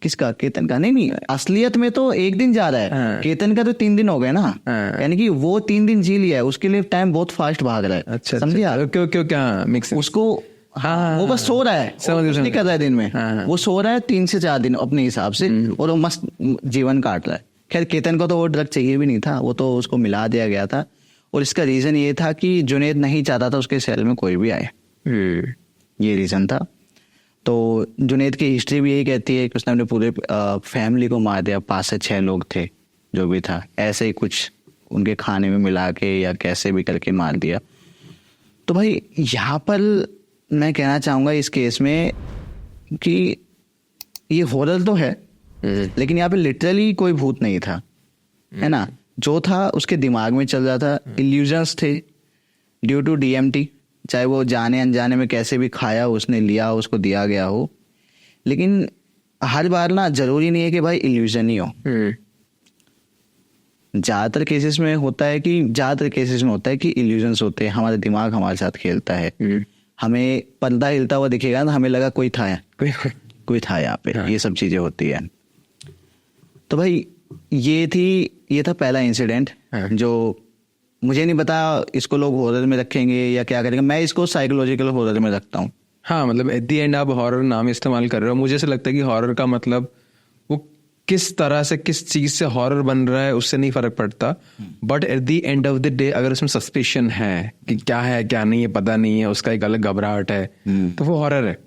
किसका? केतन का? नहीं, असलियत में तो एक दिन जा रहा है। हाँ। केतन का तो 3 दिन हो गए ना। हाँ। यानी कि वो 3 दिन जी लिया है, उसके लिए टाइम बहुत फास्ट भाग रहा है। अच्छा, समझिया? क्यों क्या मिक्स उसको वो बस सो रहा है, कुछ नहीं कर रहा है दिन में। वो सो रहा है 3 से 4 दिन अपने हिसाब से, और वो मस्त जीवन काट रहा है। खैर केतन को तो वो ड्रग चाहिए भी नहीं था, वो तो उसको मिला दिया गया था, और इसका रीजन ये था कि जुनेद नहीं चाहता था उसके सेल में कोई भी आए, ये रीजन था। तो जुनेद की हिस्ट्री भी यही कहती है कि उसने अपने पूरे फैमिली को मार दिया। 5 से 6 लोग थे, जो भी था, ऐसे ही कुछ उनके खाने में मिला के या कैसे भी करके मार दिया। तो भाई यहाँ पर मैं कहना चाहूँगा इस केस में कि ये हॉरर तो है, लेकिन यहाँ पे लिटरली कोई भूत नहीं था, है ना। जो था उसके दिमाग में चल रहा था, इल्यूजन्स थे ड्यू टू DMT, चाहे वो जाने अनजाने में कैसे भी खाया उसने, लिया, उसको दिया गया हो। लेकिन हर बार ना जरूरी नहीं है कि भाई इल्यूजन ही हो। ज़्यादातर केसेस में होता है कि इल्यूजन्स होते हैं, हमारा दिमाग हमारे साथ खेलता है। हमें पर्दा हिलता हुआ दिखेगा ना, हमें लगा कोई था यहाँ पे। ये सब चीजें होती है। तो भाई ये था पहला इंसिडेंट, जो मुझे नहीं पता इसको लोग हॉरर में रखेंगे या क्या करेंगे। मैं इसको साइकोलॉजिकल हॉरर में रखता हूँ। हाँ, मतलब एट द एंड आप हॉरर नाम इस्तेमाल कर रहे हो, मुझे ऐसा लगता है कि हॉरर का मतलब वो किस तरह से, किस चीज से हॉरर बन रहा है उससे नहीं फर्क पड़ता, but at the end of the day अगर उसमें सस्पिशन है कि क्या है क्या नहीं है पता नहीं है, उसका एक अलग घबराहट है, तो वो हॉरर है।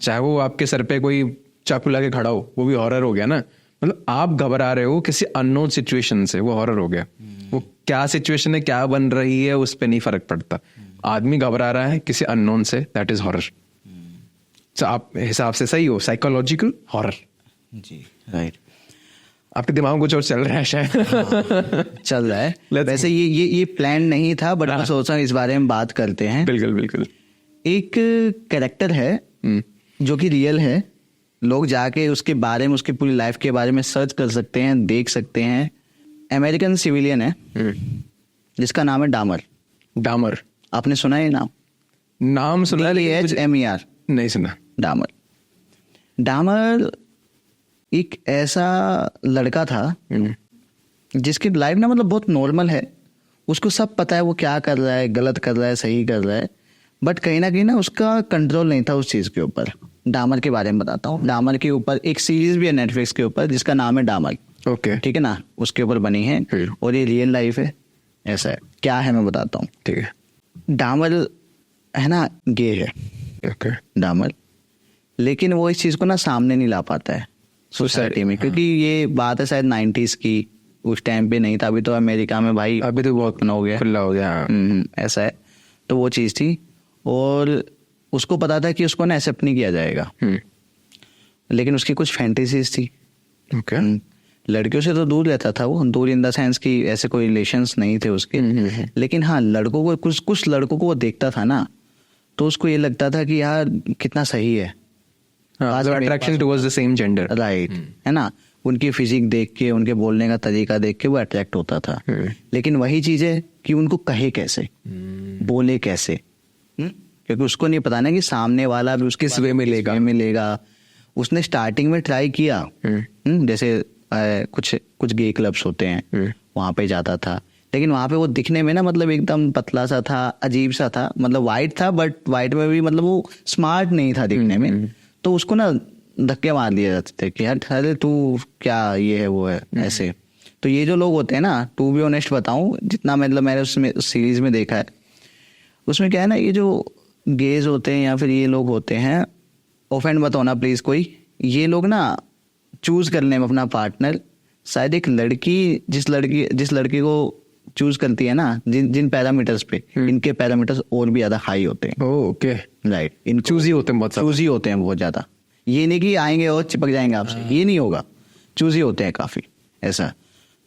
चाहे वो आपके सर पे कोई चाकू लगा के खड़ा हो, वो भी हॉरर हो गया ना। मतलब आप घबरा रहे हो किसी अननोन सिचुएशन से, वो हॉरर हो गया। वो क्या सिचुएशन है, क्या बन रही है, उस पर नहीं फर्क पड़ता। आदमी घबरा रहा है किसी अननोन से, दैट इज हॉरर। आप हिसाब से सही हो, साइकोलॉजिकल हॉरर। जी राइट। आपके दिमाग में कुछ और चल रहा है शायद। चल रहा है। वैसे ये प्लान नहीं था, बट मैं सोचा इस बारे में बात करते हैं। बिल्कुल बिल्कुल। एक कैरेक्टर है जो कि रियल है, लोग जाके उसके बारे में, उसकी पूरी लाइफ के बारे में सर्च कर सकते हैं, देख सकते हैं। अमेरिकन सिविलियन है जिसका नाम है डामर। आपने सुना है नाम? नाम सुना है, DAMER नहीं सुना। डामर एक ऐसा लड़का था जिसकी लाइफ ना मतलब बहुत नॉर्मल है। उसको सब पता है वो क्या कर रहा है, गलत कर रहा है, सही कर रहा है, बट कहीं ना कहीं ना उसका कंट्रोल नहीं था उस चीज के ऊपर। डामर के बारे में बताता हूँ। डामर के ऊपर एक सीरीज भी है नेटफ्लिक्स के ऊपर जिसका नाम है डामर। ओके, ठीक है ना, उसके ऊपर बनी है और ये रियल लाइफ है। ऐसा है, क्या है मैं बताता हूँ। ठीक है। डामर है ना, गे है ओके। डामर, लेकिन वो इस चीज को ना सामने नहीं ला पाता है सोसाइटी में, क्योंकि ये बात है शायद 90s की। उस टाइम पे नहीं था, अभी तो अमेरिका में भाई अभी तो बहुत हो गया, खुला हो गया। ऐसा है। तो वो चीज थी, और उसको पता था कि उसको ना एक्सेप्ट नहीं किया जाएगा, लेकिन उसकी कुछ फैंटेसीज थी। ओके। लड़कियों से तो दूर रहता था वो, दूर इन द सेंस कि ऐसे कोई रिलेशंस नहीं थे उसके, लेकिन हाँ लड़कों को, कुछ लड़कों को वो देखता था ना, तो उसको ये लगता था कि यार कितना सही है। Attraction towards the same gender, right, है ना। उनकी फिजिक देख के, उनके बोलने का तरीका देख के वो अट्रैक्ट होता था। लेकिन वही चीज है कि उनको कहे कैसे, बोले कैसे, क्योंकि उसको नहीं पता ना कि सामने वाला भी उसके किस वे में लेगा। उसने स्टार्टिंग में ट्राई किया, जैसे कुछ गे क्लब्स होते हैं, वहां पे जाता था, लेकिन वहां पे वो दिखने में ना मतलब एकदम पतला सा था, अजीब सा था। मतलब वाइट था, बट वाइट में भी मतलब वो स्मार्ट नहीं था दिखने में। तो उसको ना धक्के मार दिए जाते थे कि यार अरे तू क्या ये है वो है ऐसे। तो ये जो लोग होते हैं ना, टू बी ऑनेस्ट बताऊं, जितना मतलब मैंने उसमें उस सीरीज में देखा है, उसमें क्या है ना, ये जो गेज होते हैं या फिर ये लोग होते हैं, ऑफेंड मत होना प्लीज कोई, ये लोग ना चूज करने में अपना पार्टनर, शायद एक लड़की जिस लड़की को चूज करती है ना, जिन पैरामीटर्स पे, इनके पैरामीटर्स और भी ज्यादा हाई होते हैं। Okay, right. इन चूजी होते हैं, चूजी होते हैं बहुत ज्यादा। ये नहीं कि आएंगे और चिपक जाएंगे आपसे, ये नहीं होगा। चूजी होते हैं काफी, ऐसा।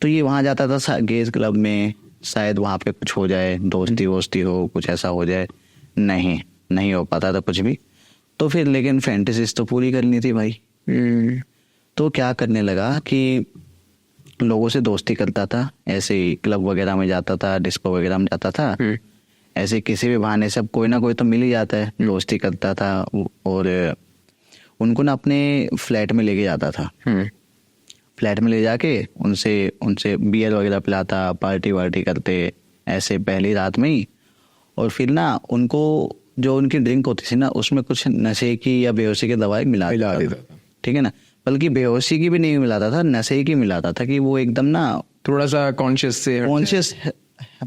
तो ये वहां जाता था गेज क्लब में, शायद वहां पे कुछ हो जाए, दोस्ती वोस्ती हो, कुछ ऐसा हो जाए। नहीं हो पाता था कुछ भी। तो फिर लेकिन फैंटेसीज तो पूरी करनी थी भाई। तो क्या करने लगा कि लोगों से दोस्ती करता था, ऐसे ही क्लब वगैरह में जाता था, डिस्को वगैरह में जाता था, ऐसे किसी भी बहाने से कोई ना कोई तो मिल ही जाता है, दोस्ती करता था। और उनको ना अपने फ्लैट में लेके जाता था। फ्लैट में ले जाके उनसे बियर वगैरह पिलाता, पार्टी वार्टी करते ऐसे पहली रात में ही। और फिर ना उनको जो उनकी ड्रिंक होती थी ना, उसमें कुछ नशे की या बेहोशी की दवाई मिला देता था। ठीक है ना, बल्कि बेहोशी की भी नहीं मिलाता था, नशे की मिलाता था, कि वो एकदम ना थोड़ा सा कॉन्शियस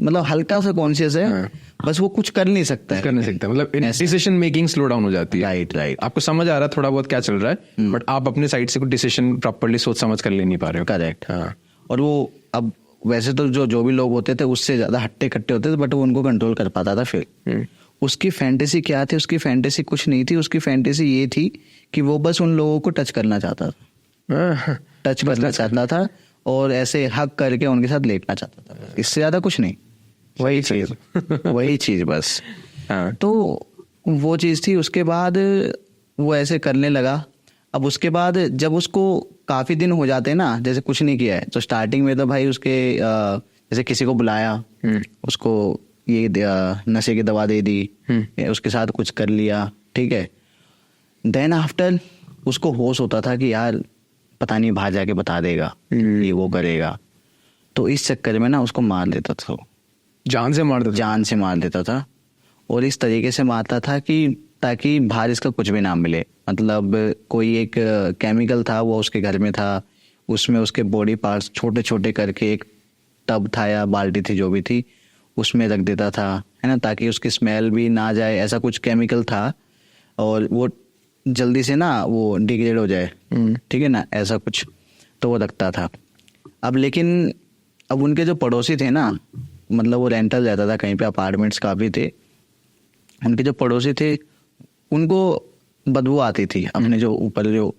मतलब हल्का सा कॉन्शियस है। बस वो कुछ कर नहीं सकता है, मतलब डिसीजन मेकिंग स्लो डाउन हो जाती है। राइट। आपको समझ आ रहा है थोड़ा बहुत क्या चल रहा है, बट आप अपने साइड से कुछ डिसीजन प्रॉपर्ली सोच समझ कर ले नहीं पा रहे हो। करेक्ट। हाँ। और वो अब वैसे तो जो भी लोग होते थे उससे ज्यादा हट्टे कट्टे होते थे, बट वो उनको कंट्रोल कर पाता था। फिर उसकी फैंटेसी क्या थी? उसकी फैंटेसी कुछ नहीं थी, उसकी फैंटेसी ये थी कि वो बस उन लोगों को टच करना चाहता था, टच करना चाहता था और ऐसे हक करके उनके साथ लेटना चाहता था, इससे ज्यादा कुछ नहीं। वही चीज वही चीज बस। तो वो चीज थी। उसके बाद वो ऐसे करने लगा। अब उसके बाद जब उसको काफी दिन हो जाते ना, जैसे कुछ नहीं किया है, तो स्टार्टिंग में तो भाई उसके जैसे किसी को बुलाया, उसको ये नशे की दवा दे दी, उसके साथ कुछ कर लिया, ठीक है। देन आफ्टर उसको होश होता था कि यार पता नहीं बाहर जाके बता देगा, ये वो करेगा, तो इस चक्कर में ना उसको मार देता था, जान से मार देता था। और इस तरीके से मारता था कि ताकि बाहर इसका कुछ भी ना मिले। मतलब कोई एक केमिकल था, वो उसके घर में था, उसमें उसके बॉडी पार्ट्स छोटे छोटे करके एक टब था या बाल्टी थी जो भी थी, उसमें रख देता था, है ना, ताकि उसकी स्मेल भी ना जाए। ऐसा कुछ केमिकल था और वो जल्दी से ना वो डिग्रेड हो जाए, ठीक है ना, ऐसा कुछ तो वो रखता था। अब लेकिन अब उनके जो पड़ोसी थे ना, मतलब वो रेंटल रहता था कहीं पे, अपार्टमेंट्स काफ़ी थे, उनके जो पड़ोसी थे उनको बदबू आती थी अपने जो ऊपर जो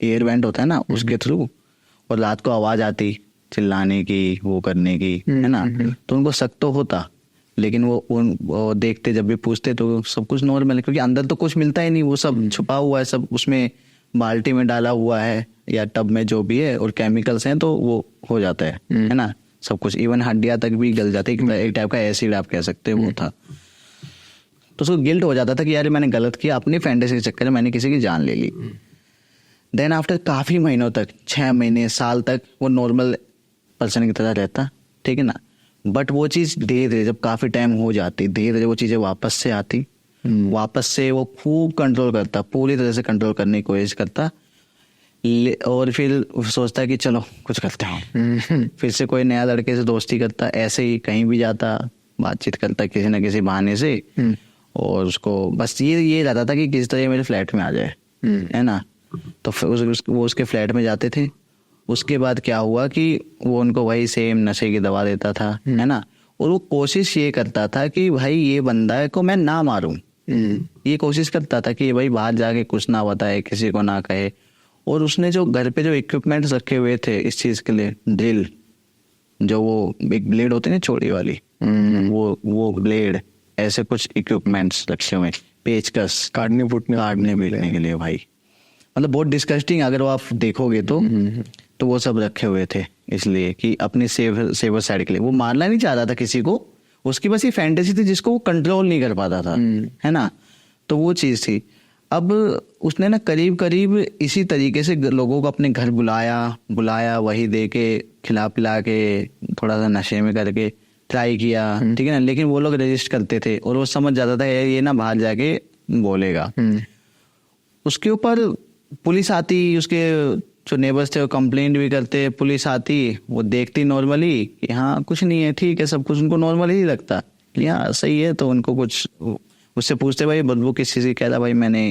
एयर वेंट होता है ना उसके थ्रू, और रात को आवाज़ आती चिल्लाने की, वो करने की, है ना। तो उनको शक तो होता, लेकिन वो देखते, जब भी पूछते तो सब कुछ नॉर्मल है, क्योंकि अंदर तो कुछ मिलता ही नहीं, वो सब छुपा हुआ है, सब उसमें बाल्टी में डाला हुआ है या टब में जो भी है, और केमिकल्स हैं तो वो हो जाता है ना सब कुछ, इवन हड्डियां तक भी गल जाती है, एक टाइप का एसिड आप कह सकते हैं वो था। तो उसको गिल्ट हो जाता था कि यार मैंने गलत किया, अपनी फैंटेसी के चक्कर में मैंने किसी की जान ले ली। देन आफ्टर काफ़ी महीनों तक, 6 महीने साल तक वो नॉर्मल पर्सन की तरह रहता, ठीक है ना। बट वो चीज़ धीरे धीरे जब काफ़ी टाइम हो जाती, धीरे धीरे वो चीज़ें वापस से आती, वापस से वो खूब कंट्रोल करता, पूरी तरह से कंट्रोल करने की कोशिश करता, और फिर सोचता कि चलो कुछ करते हो। फिर से कोई नया लड़के से दोस्ती करता, ऐसे ही कहीं भी जाता, बातचीत करता किसी ना किसी बहाने से, और उसको बस ये रहता था कि किसी तरह मेरे फ्लैट में आ जाए, है ना। तो वो उसके फ्लैट में जाते थे। उसके बाद क्या हुआ कि वो उनको वही सेम नशे की दवा देता था, है ना, और वो कोशिश ये करता था कि भाई ये बंदा को मैं ना मारूं, ये कोशिश करता था कि भाई बाहर जाके कुछ ना बताए, किसी को ना कहे। और उसने जो घर पे जो इक्विपमेंट्स रखे हुए थे इस चीज के लिए, ड्रिल, जो वो एक ब्लेड होती है ना चौड़ी वाली, वो ब्लेड, ऐसे कुछ इक्विपमेंट्स रखे हुए, पेचकस, काटने पीटने के लिए भाई, मतलब बहुत डिस्कस्टिंग अगर वो आप देखोगे तो वो सब रखे हुए थे, इसलिए कि अपनी सेवर साइड के लिए। वो मारना नहीं चाहता था किसी को, उसकी बस ये फैंटेसी थी जिसको वो कंट्रोल नहीं कर पाता था, है ना। तो वो चीज थी। अब उसने ना करीब करीब इसी तरीके से लोगों को अपने घर बुलाया, वही दे के खिला पिला के थोड़ा सा नशे में करके ट्राई किया, ठीक है ना। लेकिन वो लोग रजिस्ट करते थे और वो समझ जाता था ये ना बाहर जाके बोलेगा। उसके ऊपर पुलिस आती, उसके जो नेबर्स थे वो कंप्लेंट भी करते, पुलिस आती, वो देखती नॉर्मली कि हाँ कुछ नहीं है, ठीक है, सब कुछ उनको नॉर्मल ही लगता, हाँ सही है। तो उनको कुछ उससे पूछते भाई बदबू किस चीज़ की, कहता भाई मैंने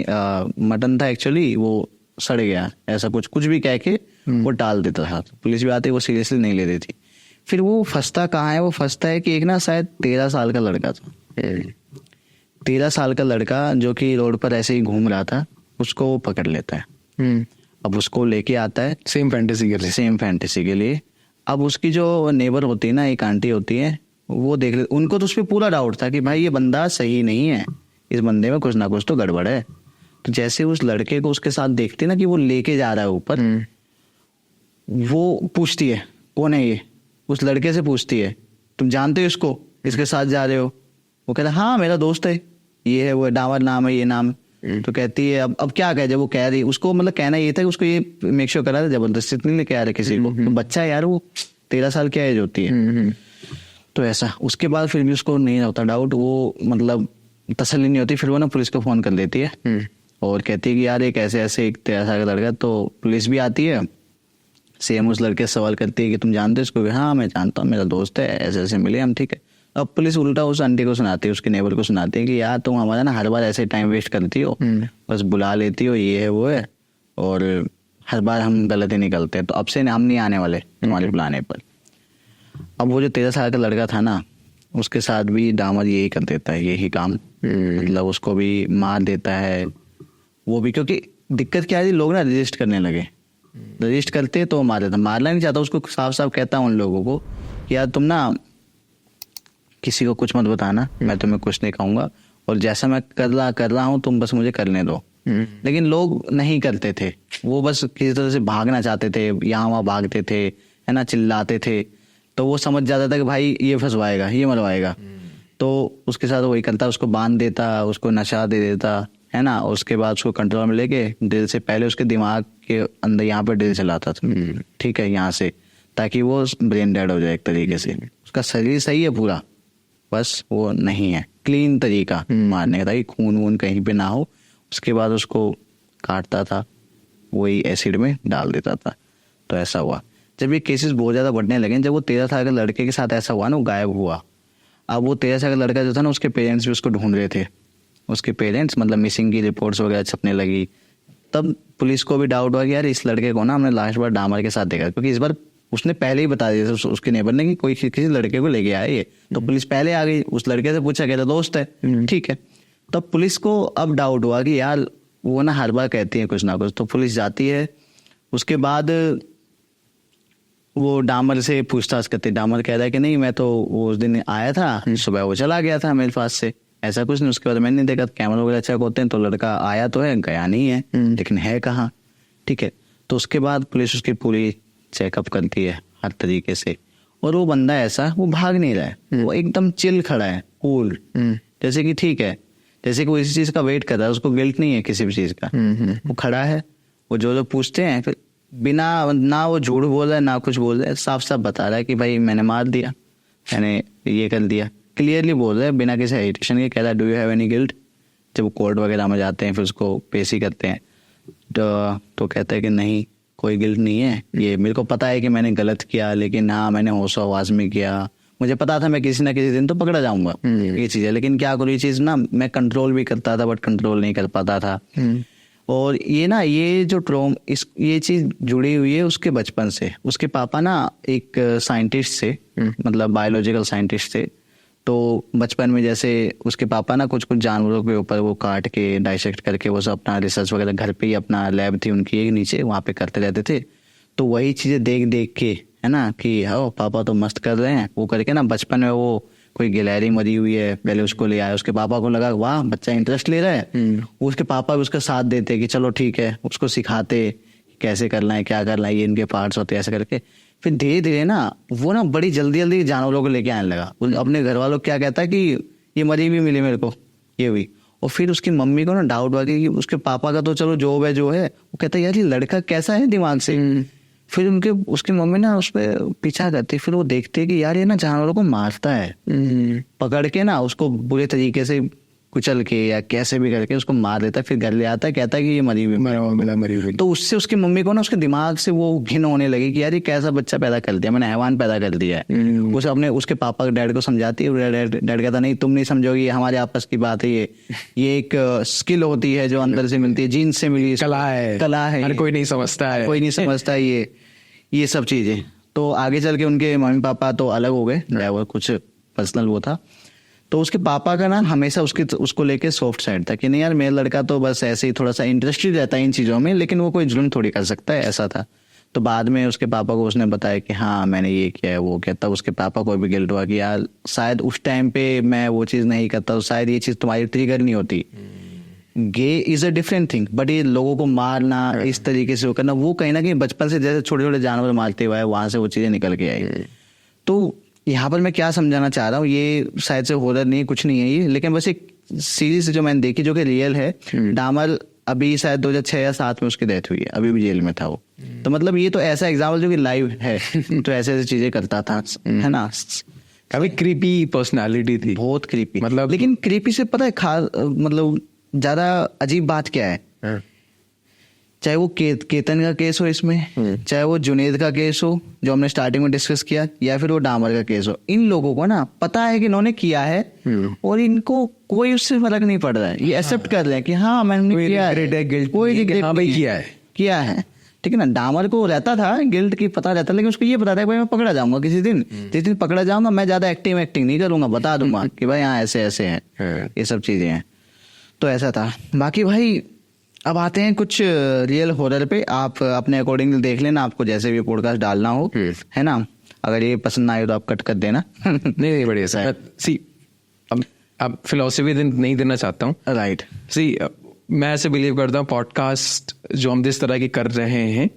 मटन था एक्चुअली, वो सड़ गया, ऐसा कुछ भी कह के वो टाल देता था। पुलिस भी आती, वो सीरियसली नहीं ले रही थी। फिर वो फंसता कहाँ है? वो फंसता है कि एक ना शायद 13 साल का लड़का था, 13 साल का लड़का जो कि रोड पर ऐसे ही घूम रहा था, उसको वो पकड़ लेता है। अब उसको लेके आता है सेम फैंटेसी के लिए। अब उसकी जो नेबर होती है ना, एक आंटी होती है, वो देख ले, उनको तो उस पर पूरा डाउट था कि भाई ये बंदा सही नहीं है, इस बंदे में कुछ ना कुछ तो गड़बड़ है। तो जैसे उस लड़के को उसके साथ देखते ना कि वो लेके जा रहा है ऊपर, वो पूछती है कौन है ये, उस लड़के से पूछती है तुम जानते हो इसको, इसके साथ जा रहे हो? वो कहता हाँ मेरा दोस्त है, ये है, वो डावर नाम है, ये नाम। तो कहती है अब क्या कहे, जब वो कह रही, उसको मतलब कहना ये था कि उसको ये मेक श्योर करा था, जबरदस्ती नहीं लेके आ रहे किसी को, तो बच्चा है यार, वो 13 साल की एज होती है। तो ऐसा उसके बाद फिर भी उसको नहीं होता डाउट, वो मतलब तसल्ली नहीं होती। फिर वो ना पुलिस को फोन कर देती है और कहती है कि यार एक ऐसे एक 13 साल का लड़का। तो पुलिस भी आती है, सेम उस लड़के से सवाल करती है कि तुम जानते हो इसको? हाँ मैं जानता हूँ, मेरा दोस्त है, ऐसे मिले हम, ठीक है। अब पुलिस उल्टा उस आंटी को सुनाती है, उसके नेबर को सुनाती है कि यार तुम हमारा ना हर बार ऐसे टाइम वेस्ट करती हो, बस बुला लेती हो, ये है वो है, और हर बार हम गलत ही निकलते हैं, तो अब से हम नहीं आने वाले तुम्हारे बुलाने पर। अब वो जो 13 साल का लड़का था ना, उसके साथ भी डामर यही कर देता है, यही काम। मतलब उसको भी मार देता है वो भी, क्योंकि दिक्कत क्या है, लोग ना रजिस्ट करने लगे। रजिस्ट करते तो मार देता, मारना नहीं चाहता उसको, साफ साफ कहता हूँ उन लोगों को कि यार तुम ना किसी को कुछ मत बताना, मैं तुम्हें कुछ नहीं कहूँगा, और जैसा मैं कर रहा हूँ तुम बस मुझे करने दो। लेकिन लोग नहीं करते थे, वो बस किसी तरह से भागना चाहते थे, यहाँ वहाँ भागते थे, है ना, चिल्लाते थे। तो वो समझ जाता था कि भाई ये फंसवाएगा, ये मरवाएगा, तो उसके साथ वही करता, उसको बांध देता, उसको नशा दे देता, है ना, उसके बाद उसको कंट्रोल में लेके ड्रिल से पहले उसके दिमाग के अंदर यहाँ पे ड्रिल चलाता था, ठीक है, यहाँ से, ताकि वो ब्रेन डेड हो जाए एक तरीके से। उसका शरीर सही है पूरा, बस वो नहीं है क्लीन तरीका मारने का, ताकि खून वून कहीं पे ना हो। उसके बाद उसको काटता था, वही एसिड में डाल देता था। तो ऐसा हुआ। जब ये केसेस बहुत ज़्यादा बढ़ने लगे, जब वो 13 साल के लड़के के साथ ऐसा हुआ ना, वो गायब हुआ। अब वो 13 साल का लड़का जो था ना, उसके पेरेंट्स भी उसको ढूंढ रहे थे। उसके पेरेंट्स मतलब मिसिंग की रिपोर्ट्स वगैरह छपने लगी। तब पुलिस को भी डाउट हुआ कि यार इस लड़के को ना हमने लास्ट बार डामर के साथ देखा, क्योंकि इस बार उसने पहले ही बता दिया था उसके नेबर ने कि कोई किसी लड़के को लेके आया ये। तो पुलिस पहले आ गई, उस लड़के से पूछा, कहता दोस्त है, ठीक है। तब पुलिस को अब डाउट हुआ कि यार वो ना हर बार कहती है कुछ ना कुछ। तो पुलिस जाती है, उसके बाद वो डामर से पूछताछ करती है। डामर कह रहा है कि नहीं, मैं तो वो उस दिन आया था, सुबह वो चला गया था मेरे पास से, ऐसा कुछ नहीं। उसके बाद मैंने नहीं देखा, कैमरा वगैरह चेक होते हैं तो लड़का आया तो है, गया नहीं है, लेकिन है कहाँ, ठीक है। तो उसके बाद पुलिस उसकी पूरी चेकअप करती है हर तरीके से, और वो बंदा ऐसा, वो भाग नहीं रहा है, वो एकदम चिल खड़ा है, कूल, जैसे कि ठीक है, जैसे कि वो इसी चीज का वेट कर रहा है, उसको गिल्ट नहीं है किसी भी चीज का। वो खड़ा है, वो जो लोग पूछते हैं, फिर बिना ना वो झूठ बोल रहा है ना कुछ बोल रहा है, साफ साफ बता रहा है कि भाई मैंने मार दिया, मैंने ये कर दिया, क्लियरली बोल रहा है बिना किसी हेजिटेशन के। कह रहा है do you have any guilt. जब वो कोर्ट वगैरह में जाते हैं, फिर उसको पेशी करते हैं, तो कहता है कि नहीं, कोई गिल्ट नहीं है, ये मेरे को पता है कि मैंने गलत किया, लेकिन हाँ मैंने होशो आवाज में किया, मुझे पता था मैं किसी ना किसी दिन तो पकड़ा जाऊंगा, ये चीज़ है। लेकिन क्या करूँ, ये चीज़ ना मैं कंट्रोल भी करता था बट कंट्रोल नहीं कर पाता था। और ये ना, ये जो ये चीज़ जुड़ी हुई है उसके बचपन से। उसके पापा ना एक साइंटिस्ट थे, मतलब बायोलॉजिकल साइंटिस्ट थे। तो बचपन में जैसे उसके पापा ना कुछ कुछ जानवरों के ऊपर वो काट के डाइसेक्ट करके वो सब अपना रिसर्च वगैरह घर पे ही, अपना लैब थी उनकी एक नीचे, वहाँ पे करते रहते थे। तो वही चीज़ें देख देख के, है ना, कि हाँ पापा तो मस्त कर रहे हैं, वो करके ना बचपन में वो कोई गिलहरी मरी हुई है, पहले उसको ले आया। उसके पापा को लगा वाह बच्चा इंटरेस्ट ले रहा है, उसके पापा भी उसका साथ देते कि चलो ठीक है, उसको सिखाते कैसे करना है, क्या करना है, ये इनके पार्ट्स होते हैं, ऐसे करके। फिर धीरे धीरे ना वो ना बड़ी जल्दी जल्दी जानवरों को लेके आने लगा। अपने घर वालों को क्या कहता है कि ये मरी भी मिली मेरे को, ये हुई। और फिर उसकी मम्मी को ना डाउट हुआ कि उसके पापा का तो चलो जॉब है जो है, वो कहता है यार ये लड़का कैसा है दिमाग से। फिर उसकी मम्मी ना उस पर पीछा करती, फिर वो देखते कि यार ये ना जानवरों को मारता है, पकड़ के ना उसको बुरे तरीके से कुचल के या कैसे भी करके उसको मार देता है। फिर घर ले आता है, कहता है कि ये मरी हुई। तो उससे उसकी मम्मी को ना उसके दिमाग से वो घिन होने लगी कि यार ये कैसा बच्चा पैदा कर दिया, मैंने हैवान पैदा कर दिया है। उसे अपने उसके पापा डैड को समझाती है, डैड कहता नहीं तुम नहीं समझोगी, हमारे आपस की बात है, ये एक स्किल होती है जो अंदर से मिलती है, जीन से मिली कला है, हर कोई नहीं समझता है, कोई नहीं समझता ये सब चीजें। तो आगे चल के उनके मम्मी पापा तो अलग हो गए, कुछ पर्सनल वो था। तो उसके पापा का ना हमेशा उसको लेके सॉफ्ट साइड था कि नहीं यार मेरा लड़का तो बस ऐसे ही थोड़ा सा इंटरेस्टेड रहता है इन चीज़ों में, लेकिन वो कोई जुल्म थोड़ी कर सकता है, ऐसा था। तो बाद में उसके पापा को उसने बताया कि हाँ मैंने ये किया है वो किया। तब उसके पापा को भी गिल्ट हुआ कि यार शायद उस टाइम पे मैं वो चीज़ नहीं करता तो शायद ये चीज़ तुम्हारी ट्रिगर नहीं होती। Gay is a different thing, but ये लोगों को मारना इस तरीके से वो करना, वो कहीं ना कहीं बचपन से जैसे छोटे छोटे जानवर मारते हुए वहां से वो चीज़ें निकल के आई। तो यहाँ पर मैं क्या समझाना चाह रहा हूँ, ये शायद से हॉरर नहीं, कुछ नहीं है ये, लेकिन बस एक सीरीज जो मैंने देखी जो कि रियल है। डामर अभी शायद 2006 या 2007 में उसकी डेथ हुई है, अभी भी जेल में था वो। तो मतलब ये तो ऐसा एग्जाम्पल जो कि लाइव है, तो ऐसे चीजें करता था, है ना। काफी क्रीपी पर्सनालिटी थी, बहुत क्रीपी, मतलब लेकिन क्रीपी से पता है मतलब ज्यादा अजीब बात क्या है, चाहे वो केतन का केस हो इसमें, चाहे वो जुनेद का केस हो जो हमने स्टार्टिंग में डिस्कस किया, या फिर वो डामर का केस हो, इन लोगों को ना पता है कि इन्होंने किया है और इनको कोई उससे फर्क नहीं पड़ रहा है, ये एक्सेप्ट कर रहे हैं कि हाँ मैंने किया है, कोई किया है, किया है, ठीक है ना। डामर को रहता था गिल्ट की पता रहता, लेकिन उसको ये पता था भाई मैं पकड़ा जाऊंगा किसी दिन, जिस दिन पकड़ा जाऊंगा मैं ज्यादा एक्टिंग नहीं करूंगा, बता दूंगा कि भाई हाँ ऐसे ऐसे है, ये सब चीजें हैं। तो ऐसा था। बाकी भाई अब आते हैं कुछ रियल हॉरर पे। आप अपने अकॉर्डिंग देख लेना, आपको जैसे भी पॉडकास्ट डालना हो, है ना। अगर ये पसंद ना आए तो आप कट कर देना। नहीं बढ़िया सा सी। अब फिलोसफी नहीं देना चाहता हूँ, राइट। सी मैं ऐसे बिलीव करता हूँ पॉडकास्ट जो हम जिस तरह की कर रहे हैं,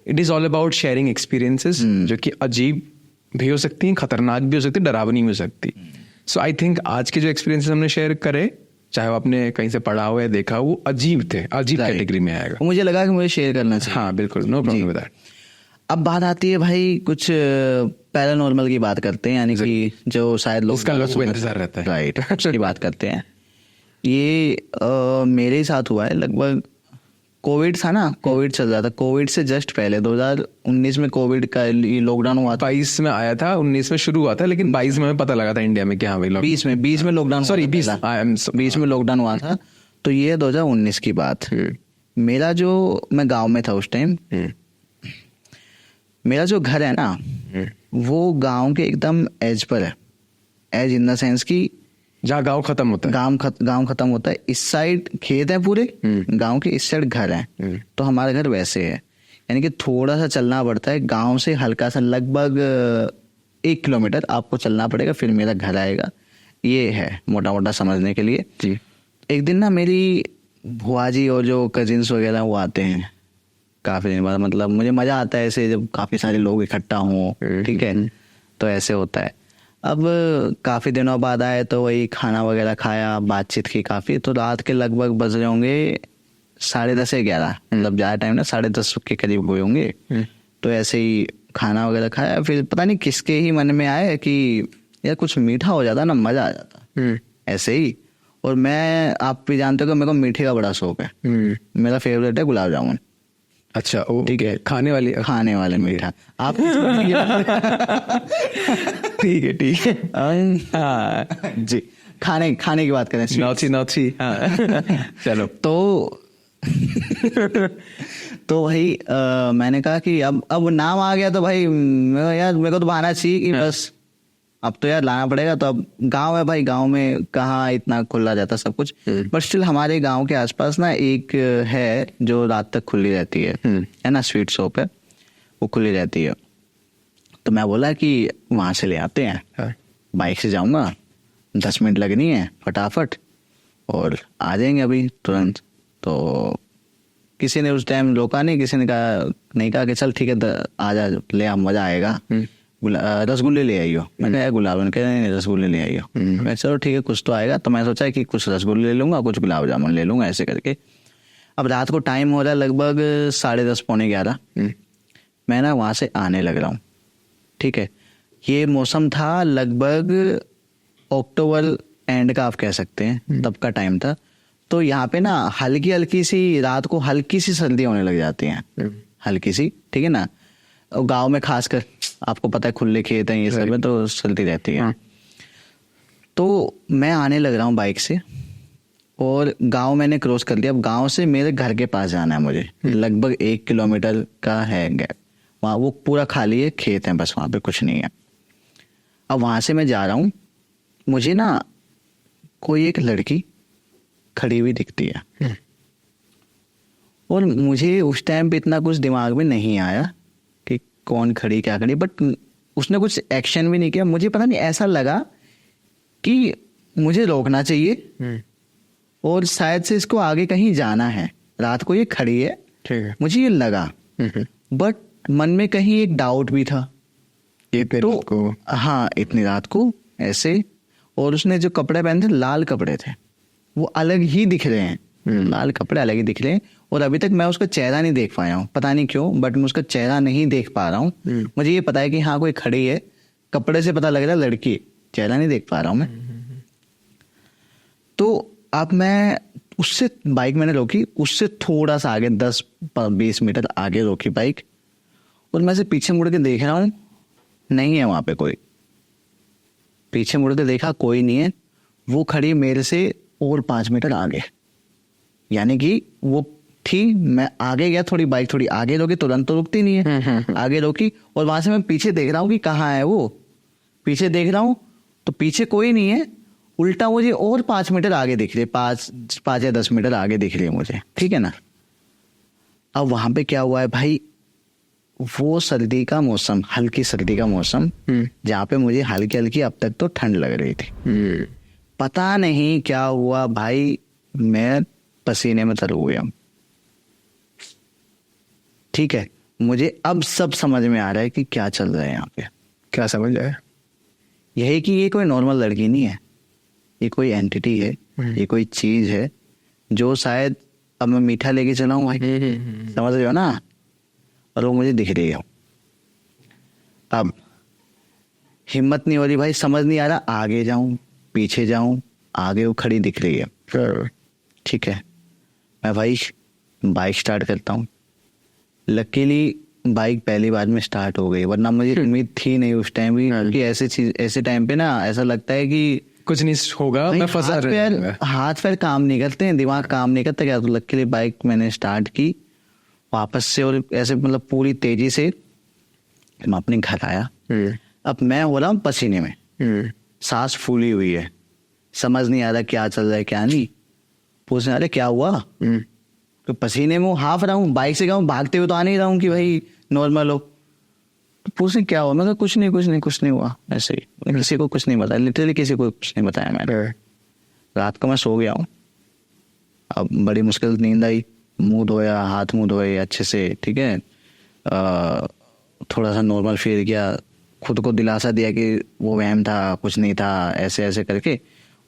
it is all about sharing experiences जो कि अजीब भी हो सकती हैं, खतरनाक भी हो सकती है, डरावनी भी हो सकती। सो आई थिंक आज के जो एक्सपीरियंसेस हमने शेयर करे, चाहे वो आपने कहीं से पढ़ा हो या देखा हो, वो अजीब थे, अजीब कैटेगरी में आएगा। मुझे लगा कि मुझे शेयर करना चाहिए। हाँ बिल्कुल, नो प्रॉब्लम विद दैट। अब बात आती है भाई कुछ पैरानॉर्मल की बात करते हैं, यानी कि जो शायद लोग उसका लोग इंतजार रहता है, राइट, उसकी बात करते हैं। ये मेरे साथ हुआ है लगभग, कोविड था ना, कोविड चल रहा था, कोविड से जस्ट पहले 2019 में कोविड का लॉकडाउन हुआ था। 22 में आया था, 19 में शुरू हुआ था, लेकिन 22 में पता लगा था इंडिया में कि हाँ भाई 20 में लॉकडाउन, सॉरी 20 में लॉकडाउन हुआ था। तो ये 2019 की बात। मेरा जो, मैं गांव में था उस टाइम, मेरा जो घर है ना वो गांव के एकदम एज पर है, एज इन द सेंस की जहाँ गांव खत्म होता है, गांव खत्म होता है, इस साइड खेत है पूरे, गांव के इस साइड घर है। तो हमारा घर वैसे है, यानी कि थोड़ा सा चलना पड़ता है गांव से, हल्का सा लगभग 1 किलोमीटर आपको चलना पड़ेगा, फिर मेरा घर आएगा। ये है मोटा मोटा समझने के लिए जी। एक दिन ना मेरी बुआ जी और जो कजिन्स वगैरह वो आते हैं काफी दिन बाद, मतलब मुझे मजा आता है ऐसे जब काफी सारे लोग इकट्ठा हों, ठीक है, तो ऐसे होता है। अब काफी दिनों बाद आए तो वही खाना वगैरह खाया, बातचीत की काफी। तो रात के लगभग बज रहे होंगे 10:30 या 11, मतलब ज्यादा टाइम ना, 10:30 के करीब हुए होंगे। तो ऐसे ही खाना वगैरह खाया, फिर पता नहीं किसके ही मन में आया कि यार कुछ मीठा हो जाता ना मजा आ जाता, ऐसे ही। और मैं, आप भी जानते हो कि मेरे को मीठे का बड़ा शौक है, मेरा फेवरेट है गुलाब जामुन। अच्छा, ठीक है, खाने वाले मीठा आप ठीक है हाँ जी, खाने की बात करें, नौची हाँ चलो। तो भाई मैंने कहा कि अब नाम आ गया तो भाई यार मेरे को तो बहाना चाहिए कि बस अब तो यार लाना पड़ेगा। तो अब गांव है भाई, गांव में कहाँ इतना खुला जाता सब कुछ, बट स्टिल हमारे गांव के आसपास ना एक है जो रात तक खुली रहती है ना, स्वीट शॉप है, वो खुली रहती है। तो मैं बोला कि वहां से ले आते हैं, बाइक से जाऊंगा, 10 मिनट लगनी है फटाफट और आ जाएंगे अभी तुरंत। तो किसी ने उस टाइम रोका नहीं, किसी ने कहा कि चल ठीक है आ जा, ले आ, मजा आएगा, रसगुल्ले ले आइयो। मैंने कहा गुलाब, मैंने कहा नहीं रसगुल्ले ले आइयो। मैं चलो ठीक है कुछ तो आएगा। तो मैं सोचा कि कुछ रसगुल्ले ले लूंगा, कुछ गुलाब जामुन ले लूंगा, ऐसे करके। अब रात को टाइम हो रहा है लगभग 10:30 पौने 11, मैं ना वहां से आने लग रहा हूँ, ठीक है। ये मौसम था लगभग अक्टूबर एंड का, आप कह सकते हैं, तब का टाइम था। तो यहाँ पे ना हल्की हल्की सी रात को हल्की सी सर्दी होने लग जाती हैं, हल्की सी, ठीक है ना। गांव में खासकर आपको पता है खुले खेत हैं ये सब में, तो चलती रहती है। तो मैं आने लग रहा हूँ बाइक से और गांव मैंने क्रॉस कर लिया। अब गांव से मेरे घर के पास जाना है मुझे, लगभग 1 किलोमीटर का है गैप। वहाँ वो पूरा खाली है, खेत है बस, वहाँ पे कुछ नहीं है। अब वहाँ से मैं जा रहा हूँ, मुझे ना कोई एक लड़की खड़ी हुई दिखती है और मुझे उस टाइम पे इतना कुछ दिमाग में नहीं आया कि कौन खड़ी क्या खड़ी, बट उसने कुछ एक्शन भी नहीं किया। मुझे पता नहीं ऐसा लगा कि मुझे रोकना चाहिए और शायद से इसको आगे कहीं जाना है, रात को ये खड़ी है, ठीक है, मुझे ये लगा। बट मन में कहीं एक डाउट भी था, तो हाँ इतनी रात को ऐसे। और उसने जो कपड़े पहने थे लाल कपड़े थे, वो अलग ही दिख रहे हैं, लाल कपड़े अलग ही दिख रहे हैं। और अभी तक मैं उसका चेहरा नहीं देख पाया हूँ, पता नहीं क्यों, बट मैं उसका चेहरा नहीं देख पा रहा हूँ। मुझे ये पता है कि हाँ कोई खड़ी है, कपड़े से पता लग रहा है लड़की, चेहरा नहीं देख पा रहा हूँ मैं। तो अब मैं उससे, बाइक मैंने रोकी, उससे थोड़ा सा आगे 10-20 मीटर आगे रोकी बाइक, और मैं से पीछे मुड़ के देख रहा हूँ, नहीं है वहां पे कोई। पीछे मुड़ के देखा, कोई नहीं है। वो खड़ी मेरे से और 5 मीटर आगे, यानी कि वो थी, मैं आगे गया, थोड़ी बाइक थोड़ी आगे रोकी, तुरंत तो रुकती नहीं है, आगे रोकी और वहां से मैं पीछे देख रहा हूँ कि कहाँ है वो, पीछे देख रहा हूँ तो पीछे कोई नहीं है, उल्टा मुझे और 5 मीटर आगे दिख रही है, 5 या 10 मीटर आगे दिख रही है मुझे, ठीक है ना। अब वहां पे क्या हुआ है भाई, वो सर्दी का मौसम, हल्की सर्दी का मौसम, जहाँ पे मुझे हल्की हल्की अब तक तो ठंड लग रही थी, पता नहीं क्या हुआ भाई, मैं पसीने में तर हुए हम, ठीक है। मुझे अब सब समझ में आ रहा है कि क्या चल रहा है यहाँ पे। क्या समझ आया? यही कि ये कोई नॉर्मल लड़की नहीं है, ये कोई एंटिटी है, ये कोई चीज है जो शायद, अब मैं मीठा लेके चला हूँ भाई, समझ रहे हो ना, और वो मुझे दिख रही है। अब हिम्मत नहीं हो रही भाई, समझ नहीं आ रहा आगे जाऊं पीछे जाऊं, आगे वो खड़ी दिख रही है, ठीक है। मैं भाई बाइक स्टार्ट करता हूँ, लकीली बाइक पहली बार में स्टार्ट हो गई, वरना मुझे उम्मीद थी नहीं उस टाइम भी, क्योंकि ऐसे टाइम पे ना ऐसा लगता है कि कुछ नहीं होगा, मैं फंसा हाथ पैर काम नहीं करते हैं, दिमाग काम नहीं करता क्या। तो लकीली बाइक मैंने स्टार्ट की वापस से, और ऐसे मतलब पूरी तेजी से मैं अपने घर आया। अब मैं हो रहा हूँ पसीने में, सांस फूली हुई है, समझ नहीं आ रहा क्या चल रहा है क्या नहीं। पूछने आ रहे क्या हुआ, तो पसीने में हाफ रहा हूँ, बाइक से गया भागते हुए तो आ नहीं रहा हूँ कि भाई नॉर्मल हो। तो पूछने क्या हुआ, मैं कहा कुछ नहीं हुआ, ऐसे ही, किसी को कुछ नहीं बताया, लिटरली किसी को कुछ नहीं बताया मैंने। रात को मैं सो गया हूँ, अब बड़ी मुश्किल नींद आई, मुंह धोया, हाथ मुंह धोए अच्छे से, ठीक है, थोड़ा सा नॉर्मल फील किया, खुद को दिलासा दिया कि वो वहम था, कुछ नहीं था, ऐसे ऐसे करके।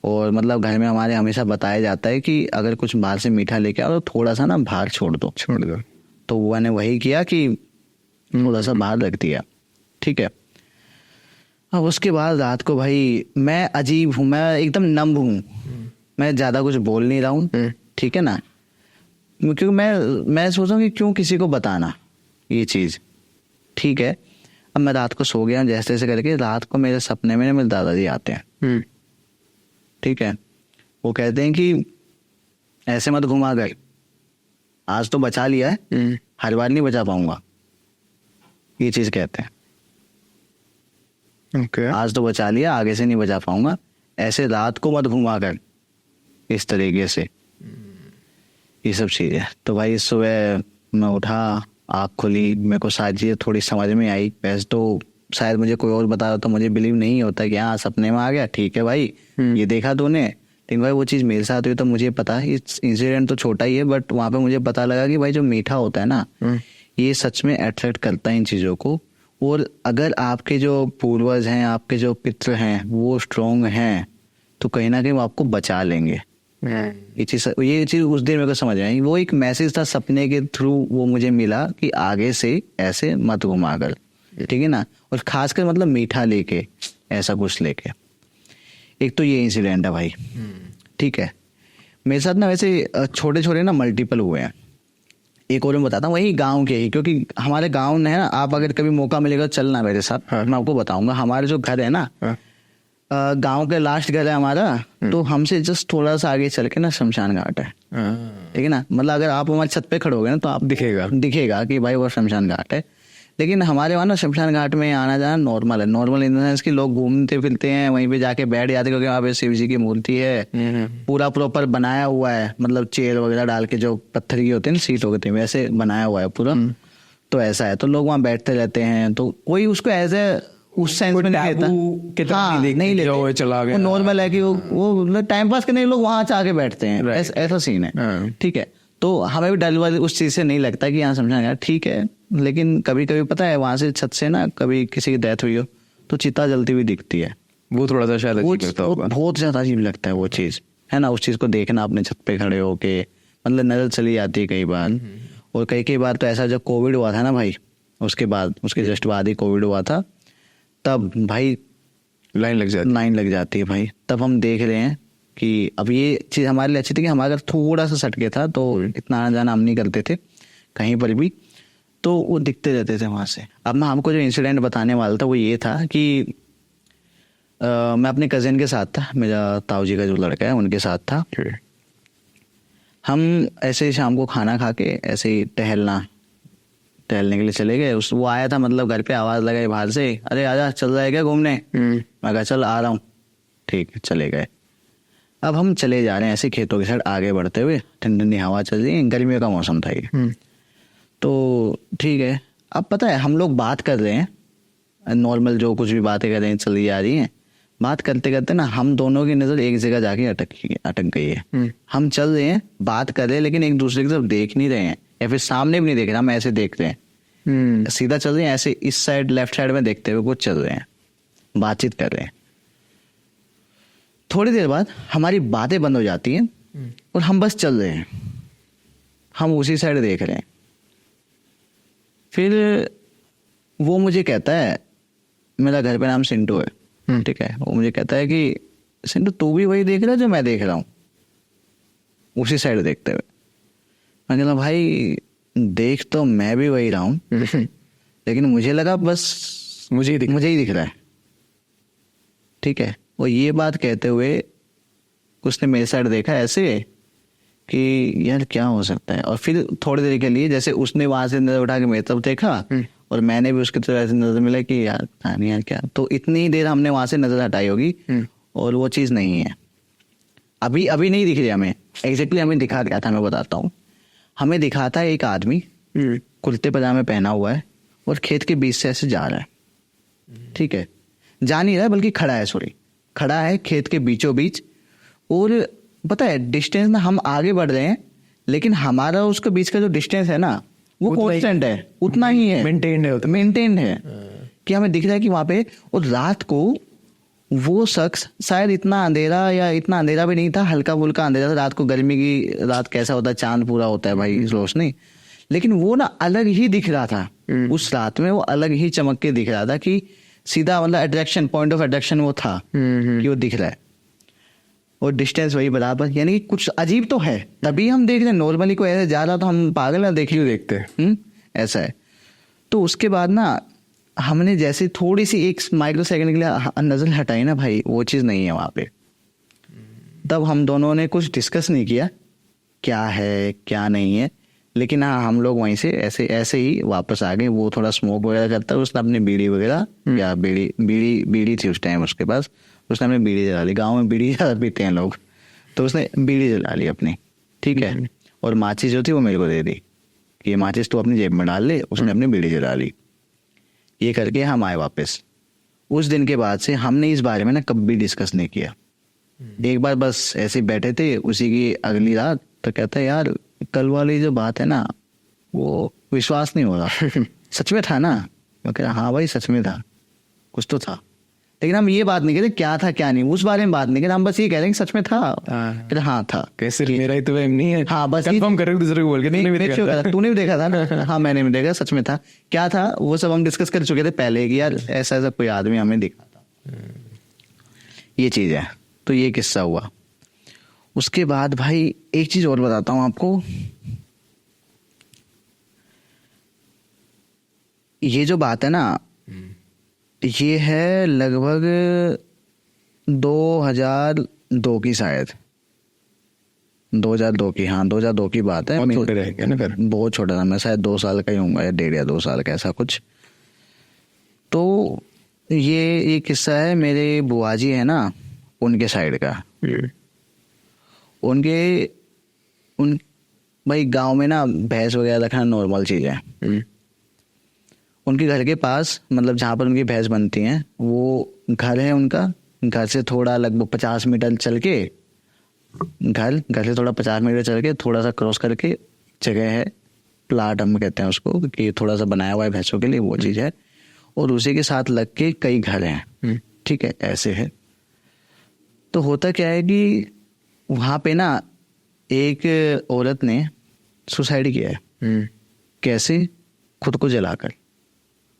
और मतलब घर में हमारे हमेशा बताया जाता है कि अगर कुछ बाहर से मीठा लेके आओ तो थोड़ा सा ना बाहर छोड़ दो। तो वो ने वही किया कि थोड़ा सा बाहर रख दिया, ठीक है। अब उसके बाद रात को भाई मैं अजीब हूँ, मैं एकदम नम हूँ, मैं ज्यादा कुछ बोल नहीं रहा हूँ, ठीक है ना, क्योंकि मैं सोच रहा हूँ कि क्यों किसी को बताना ये चीज, ठीक है। अब मैं रात को सो गया जैसे तैसे करके, रात को मेरे सपने में मेरे दादाजी आते हैं, ठीक है। वो कहते हैं कि ऐसे मत घुमा गए, आज तो बचा लिया है, हर बार नहीं बचा पाऊंगा, ये चीज कहते हैं। आज तो बचा लिया, आगे से नहीं बचा पाऊंगा, ऐसे रात को मत घुमा कर, इस तरीके से, ये सब चीजें। तो भाई सुबह मैं उठा, आँख खुली, मेरे को सारी चीजें थोड़ी समझ में आई। वैसे तो शायद मुझे कोई और बता रहा तो मुझे बिलीव नहीं होता कि हाँ सपने में आ गया, ठीक है भाई, ये देखा तूने, लेकिन भाई वो चीज मेरे साथ हुई तो मुझे पता है, इंसिडेंट तो छोटा ही है, बट वहां पे मुझे पता लगा कि भाई जो मीठा होता है ना, ये सच में अट्रैक्ट करता है इन चीजों को। और अगर आपके जो पूर्वज हैं, आपके जो पितृ हैं, वो स्ट्रोंग हैं, तो कहीं ना कहीं वो आपको बचा लेंगे। ये चीज उस दिन मेरे को समझ आई, वो एक मैसेज था सपने के थ्रू, वो मुझे मिला कि आगे से ऐसे मत घुमा कर, ठीक है ना, और खासकर मतलब मीठा लेके, ऐसा कुछ लेके। एक तो ये इंसिडेंट है भाई, ठीक है। मेरे साथ ना वैसे छोटे छोटे ना मल्टीपल हुए हैं। एक और मैं बताता हूँ, वही गांव के ही, क्योंकि हमारे गांव में है ना, आप अगर कभी मौका मिलेगा चलना मेरे साथ, मैं आपको बताऊंगा। हमारे जो घर है ना, गांव के लास्ट घर है हमारा, तो हमसे जस्ट थोड़ा सा आगे चल के ना शमशान घाट है, ठीक है ना। मतलब अगर आप हमारी छत पे खड़ोगे ना तो आप दिखेगा कि भाई वो शमशान घाट है। लेकिन हमारे वहाँ ना शमशान घाट में आना जाना नॉर्मल है, नॉर्मल इन द सेंस कि लोग घूमते फिरते हैं, वहीं पे जाके बैठ जाते, क्योंकि वहाँ पे शिव जी की मूर्ति है, पूरा प्रॉपर बनाया हुआ है, मतलब चेयर वगैरह डाल के, जो पत्थर की होती है ना, सीट होती है, वैसे बनाया हुआ है पूरा। तो ऐसा है, तो लोग वहाँ बैठते रहते हैं, तो कोई उसको एज ए उस सेंस में नहीं लेता, हाँ नहीं लेते, चला गया, वो नॉर्मल है कि वो टाइम पास करने के लोग वहाँ आके बैठते हैं, ऐसा सीन है, ठीक है। तो हमें भी डर उस चीज से नहीं लगता कि यहाँ समझा गया, ठीक है। लेकिन कभी कभी पता है, वहां से छत से ना कभी किसी की डेथ हुई हो तो चिता जलती हुई दिखती है, वो थोड़ा सा शायद अजीब लगता होगा, बहुत ज्यादा अजीब लगता है वो चीज, है ना। उस चीज को देखना अपने छत पे खड़े होके, मतलब नजर चली जाती है कई बार। और कई बार तो ऐसा, जब कोविड हुआ था ना भाई, उसके जस्ट बाद ही कोविड हुआ था, तब भाई लाइन लग जाती है भाई। तब हम देख रहे हैं कि अब ये चीज हमारे लिए अच्छी थी कि हमारा थोड़ा सा सटके था, तो इतना आना जाना हम नहीं करते थे कहीं पर भी, तो वो दिखते रहते थे वहां से। अब मैं हमको जो इंसिडेंट बताने वाला था वो ये था कि मैं अपने कजिन के साथ था, मेरा ताऊ जी का जो लड़का है उनके साथ था। हम ऐसे ही शाम को खाना खा के ऐसे ही टहलने के लिए चले गए। वो आया था मतलब घर पे, आवाज़ लगाई बाहर से, अरे आजा चल रहा है क्या घूमने? मैं कहा चल आ रहा हूँ। ठीक है, चले गए। अब हम चले जा रहे हैं ऐसे खेतों की साइड आगे बढ़ते हुए, ठंडी ठंडी हवा चल रही है, गर्मियों का मौसम था ये। तो ठीक है, अब पता है हम लोग बात कर रहे हैं नॉर्मल, जो कुछ भी बातें कर रहे हैं चली जा रही हैं। बात करते करते ना हम दोनों की नज़र एक जगह जाके अटक गई है। हम चल रहे हैं, बात कर रहे हैं, लेकिन एक दूसरे की तरफ देख नहीं रहे हैं, या फिर सामने भी नहीं देख रहे, हम ऐसे देख रहे हैं, सीधा चल रहे हैं ऐसे, इस साइड लेफ्ट साइड में देखते हुए कुछ चल रहे हैं, बातचीत कर रहे हैं। थोड़ी देर बाद हमारी बातें बंद हो जाती हैं और हम बस चल रहे हैं, हम उसी साइड देख रहे हैं। फिर वो मुझे कहता है, मेरा घर पे नाम सिंटू है, ठीक है, वो मुझे कहता है कि सिंटू तू भी वही देख रहा है जो मैं देख रहा हूँ, उसी साइड देखते हुए। मैं कहता भाई देख तो मैं भी वही रहा हूँ, लेकिन मुझे लगा बस मुझे ही दिख रहा है। ठीक है, वो ये बात कहते हुए उसने मेरे साइड देखा ऐसे कि यार क्या हो सकता है, और फिर थोड़ी देर के लिए जैसे उसने वहां से नजर उठा के मेरी तरफ देखा और मैंने भी उसकी तरफ ऐसे नजर मिला कि यार नहीं यार क्या, तो इतनी देर हमने वहां से नजर हटाई होगी और वो चीज नहीं है, अभी नहीं दिख रही हमें। एग्जैक्टली हमें दिखा क्या था मैं बताता हूँ। हमें दिखा था एक आदमी कुर्ते पजामे पहना हुआ है और खेत के बीच से ऐसे जा रहा है। ठीक है, जा नहीं रहा है बल्कि खड़ा है खेत के बीचों बीच। और पता है डिस्टेंस ना, हम आगे बढ़ रहे हैं लेकिन हमारा उसके बीच का जो डिस्टेंस है ना वो कांस्टेंट है, उतना ही है, मेंटेन है कि हमें दिख रहा है कि वहां पे। और रात को वो शख्स शायद इतना अंधेरा भी नहीं था, हल्का फुल्का अंधेरा था। रात को गर्मी की रात कैसा होता है, चांद पूरा होता है भाई रोशनी, लेकिन वो ना अलग ही दिख रहा था उस रात में, वो अलग ही चमक के दिख रहा था कि सीधा मतलब अट्रैक्शन, पॉइंट ऑफ अट्रैक्शन वो था कि वो दिख रहा है और डिस्टेंस वही बराबर। यानी कि कुछ अजीब तो है, तभी हम देख रहे हैं। नॉर्मली कोई ऐसे जा रहा तो हम पागल ना देखते ऐसा है। तो उसके बाद ना हमने जैसे थोड़ी सी एक माइक्रो सेकंड के लिए नजर हटाई ना भाई, वो चीज़ नहीं है वहाँ पे। तब हम दोनों ने कुछ डिस्कस नहीं किया क्या है क्या नहीं है, लेकिन हाँ हम लोग वहीं से ऐसे ही वापस आ गए। वो थोड़ा स्मोक वगैरह करता है, उसने अपनी बीड़ी वगैरह या बीड़ी थी उस टाइम उसके पास, उसने अपनी बीड़ी जला ली। गाँव में बीड़ी ज़्यादा पीते हैं लोग, तो उसने बीड़ी जला ली अपनी। ठीक है, और माचिस जो थी वो मेरे को दे दी कि ये माचिस तू अपनी जेब में डाल ले। उसने अपनी बीड़ी जला ली। ये करके हम आए वापस। उस दिन के बाद से हमने इस बारे में ना कभी डिस्कस नहीं किया। एक बार बस ऐसे बैठे थे उसी की अगली रात, तो कहता है यार कल वाली जो बात है ना वो विश्वास नहीं हो रहा, सच में था ना? मैं कह रहा हाँ भाई सच में था, कुछ तो था, लेकिन हम ये बात नहीं कहते क्या था क्या नहीं, उस बारे में बात नहीं कहते, हम बस ये कह रहे हैं कि सच में था। हाँ था। कैसे मेरा ही तो वहम नहीं है। हाँ बस कंफर्म कर रहे हो दूसरे को बोल के, तूने भी देखा था ना? हाँ मैंने भी देखा, सच में था। क्या था वो सब हम डिस्कस कर चुके थे पहले कि यार ऐसा कोई आदमी हमें दिखा था। ये चीज है। तो ये किस्सा हुआ। उसके बाद भाई एक चीज और बताता हूँ आपको। ये जो बात है ना, ये है लगभग 2002 की, शायद 2002 की। हाँ 2002 की बात है। बहुत छोटे रहेंगे ना फिर? बहुत छोटा था मैं, शायद 2 साल का ही हूँ या 1.5 या 2 साल का, ऐसा कुछ। तो ये किस्सा है मेरे बुआ जी है ना, उनके साइड का। उन भाई गांव में ना भैंस वगैरह रखना नॉर्मल चीज़ है। उनके घर के पास मतलब जहाँ पर उनकी भैंस बनती हैं वो घर है उनका। घर से थोड़ा लगभग 50 मीटर चल के, घर से थोड़ा 50 मीटर चल के थोड़ा सा क्रॉस करके जगह है, प्लाट हम कहते हैं उसको, कि थोड़ा सा बनाया हुआ है भैंसों के लिए, वो चीज़ है। और उसी के साथ लग के कई घर हैं। ठीक है, ऐसे है। तो होता क्या है कि वहाँ पे ना एक औरत ने सुसाइड किया है। कैसे? खुद को जलाकर।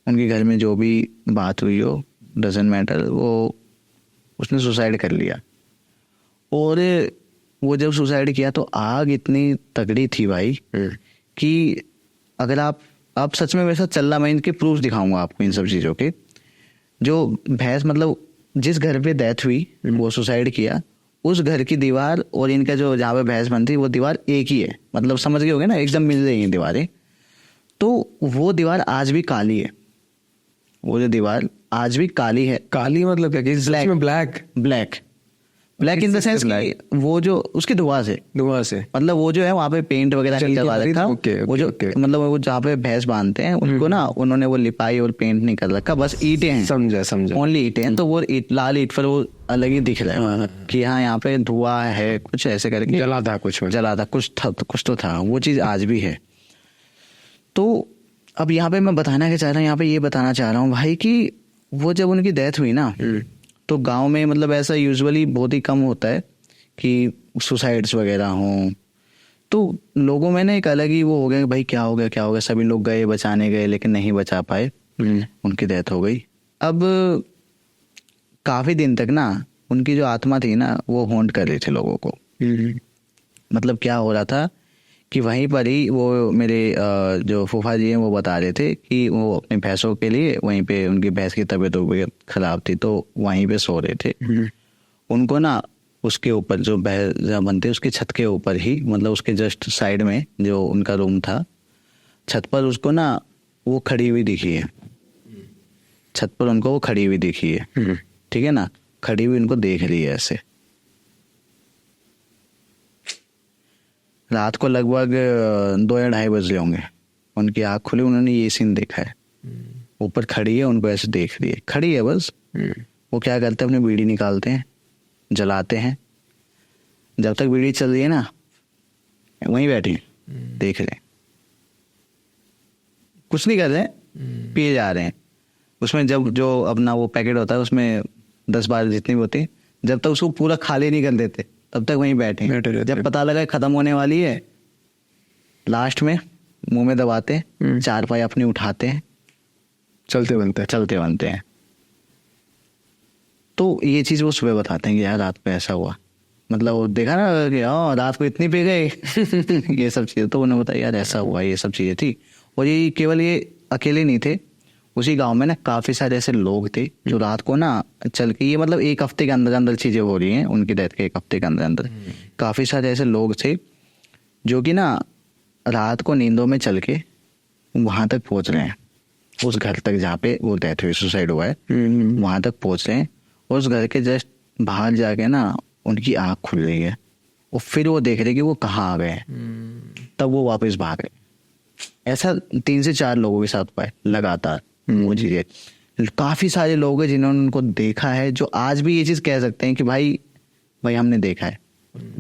उनके घर में जो भी बात हुई हो, डजंट मैटर, वो उसने सुसाइड कर लिया। और वो जब सुसाइड किया तो आग इतनी तगड़ी थी भाई कि अगर आप सच में वैसा चल रहा, मैं इनके प्रूफ दिखाऊंगा आपको इन सब चीज़ों के। जो भैंस मतलब जिस घर पे डेथ हुई वो सुसाइड किया, उस घर की दीवार और इनका जो जहाँ पे भैंस बनती वो दीवार एक ही है, मतलब समझ गए होगे ना, एकदम मिल रही है दीवारें। तो वो दीवार आज भी काली है, वो जो दीवार आज भी काली है। काली मतलब क्या, कि सच में black? Black in the sense कि वो जो उसकी धुआं से मतलब वो जो है वहाँ पे पेंट वगैरह नहीं करवा रखा। वो जो मतलब वो जहाँ पे भैंस बांधते हैं उनको ना उन्होंने वो लिपाई और पेंट नहीं कर रखा, बस ईंटें हैं। समझा ओनली ईंटें हैं। तो वो लाल ईंट पर वो अलग ही दिख रहा है कि हाँ यहाँ पे धुआं है, कुछ ऐसे करके जला था, कुछ तो था। वो चीज आज भी है। तो अब यहाँ पे मैं बताना क्या चाह रहा हूँ, यहाँ पे ये बताना चाह रहा हूँ भाई कि वो जब उनकी डेथ हुई ना, तो गांव में मतलब ऐसा यूजुअली बहुत ही कम होता है कि सुसाइड्स वगैरह हों। तो लोगों में ना एक अलग ही वो हो गया कि भाई क्या हो गया। सभी लोग गए, बचाने गए, लेकिन नहीं बचा पाए, उनकी डेथ हो गई। अब काफी दिन तक ना उनकी जो आत्मा थी ना वो हॉन्ट कर रही थी लोगों को। मतलब क्या हो रहा था कि वहीं पर ही वो मेरे जो फूफा जी हैं वो बता रहे थे कि वो अपनी भैंसों के लिए वहीं पे, उनकी भैंस की तबीयत खराब थी तो वहीं पे सो रहे थे। उनको ना उसके ऊपर जो भैंस बनते उसके छत के ऊपर ही, मतलब उसके जस्ट साइड में जो उनका रूम था, छत पर उसको ना वो खड़ी हुई दिखी है। छत पर उनको वो खड़ी हुई दिखी है, ठीक है ना, खड़ी हुई उनको देख रही है ऐसे। रात को लगभग 2 या 2:30 बजे होंगे, उनकी आँख खुली, उन्होंने ये सीन देखा है। ऊपर खड़ी है, उनको ऐसे देख रही है, खड़ी है बस। वो क्या करते हैं, अपनी बीड़ी निकालते हैं, जलाते हैं। जब तक बीड़ी चल रही है ना वहीं बैठे देख रहे हैं, कुछ नहीं कर रहे, पिए जा रहे हैं। उसमें जब जो अपना वो पैकेट होता है उसमें 10-12 जितनी भी होती है, जब तक उसको पूरा खाली नहीं कर देते तब तक वहीं बैठे। जब पता लगा खत्म होने वाली है, लास्ट में मुंह में दबाते हैं, चारपाई अपनी उठाते हैं, चलते बनते हैं। तो ये चीज वो सुबह बताते हैं कि यार रात पे ऐसा हुआ, मतलब वो देखा ना कि रात को इतनी पी गए ये सब चीजें। तो उन्होंने बताया यार ऐसा हुआ, ये सब चीजें थी। और ये केवल ये अकेले नहीं थे, उसी गांव में ना काफी सारे ऐसे लोग थे जो रात को ना चल के, ये मतलब 1 हफ्ते के अंदर चीजें हो रही हैं, उनकी डेथ के 1 हफ्ते के अंदर काफी सारे ऐसे लोग थे जो कि ना रात को नींदों में चल के वहां तक पहुंच रहे हैं, उस घर तक जहाँ पे वो डेथ हुई, सुसाइड हुआ है, वहां तक पहुंच रहे हैं। और उस घर के जस्ट बाहर जाके ना उनकी आंख खुल रही है और फिर वो देख रहे कि वो कहाँ आ गए, तब वो वापस भाग गए। ऐसा 3 से 4 लोगों के साथ हुआ है लगातार। वो चीजें काफी सारे लोग हैं जिन्होंने उनको देखा है, जो आज भी ये चीज कह सकते हैं कि भाई हमने देखा है।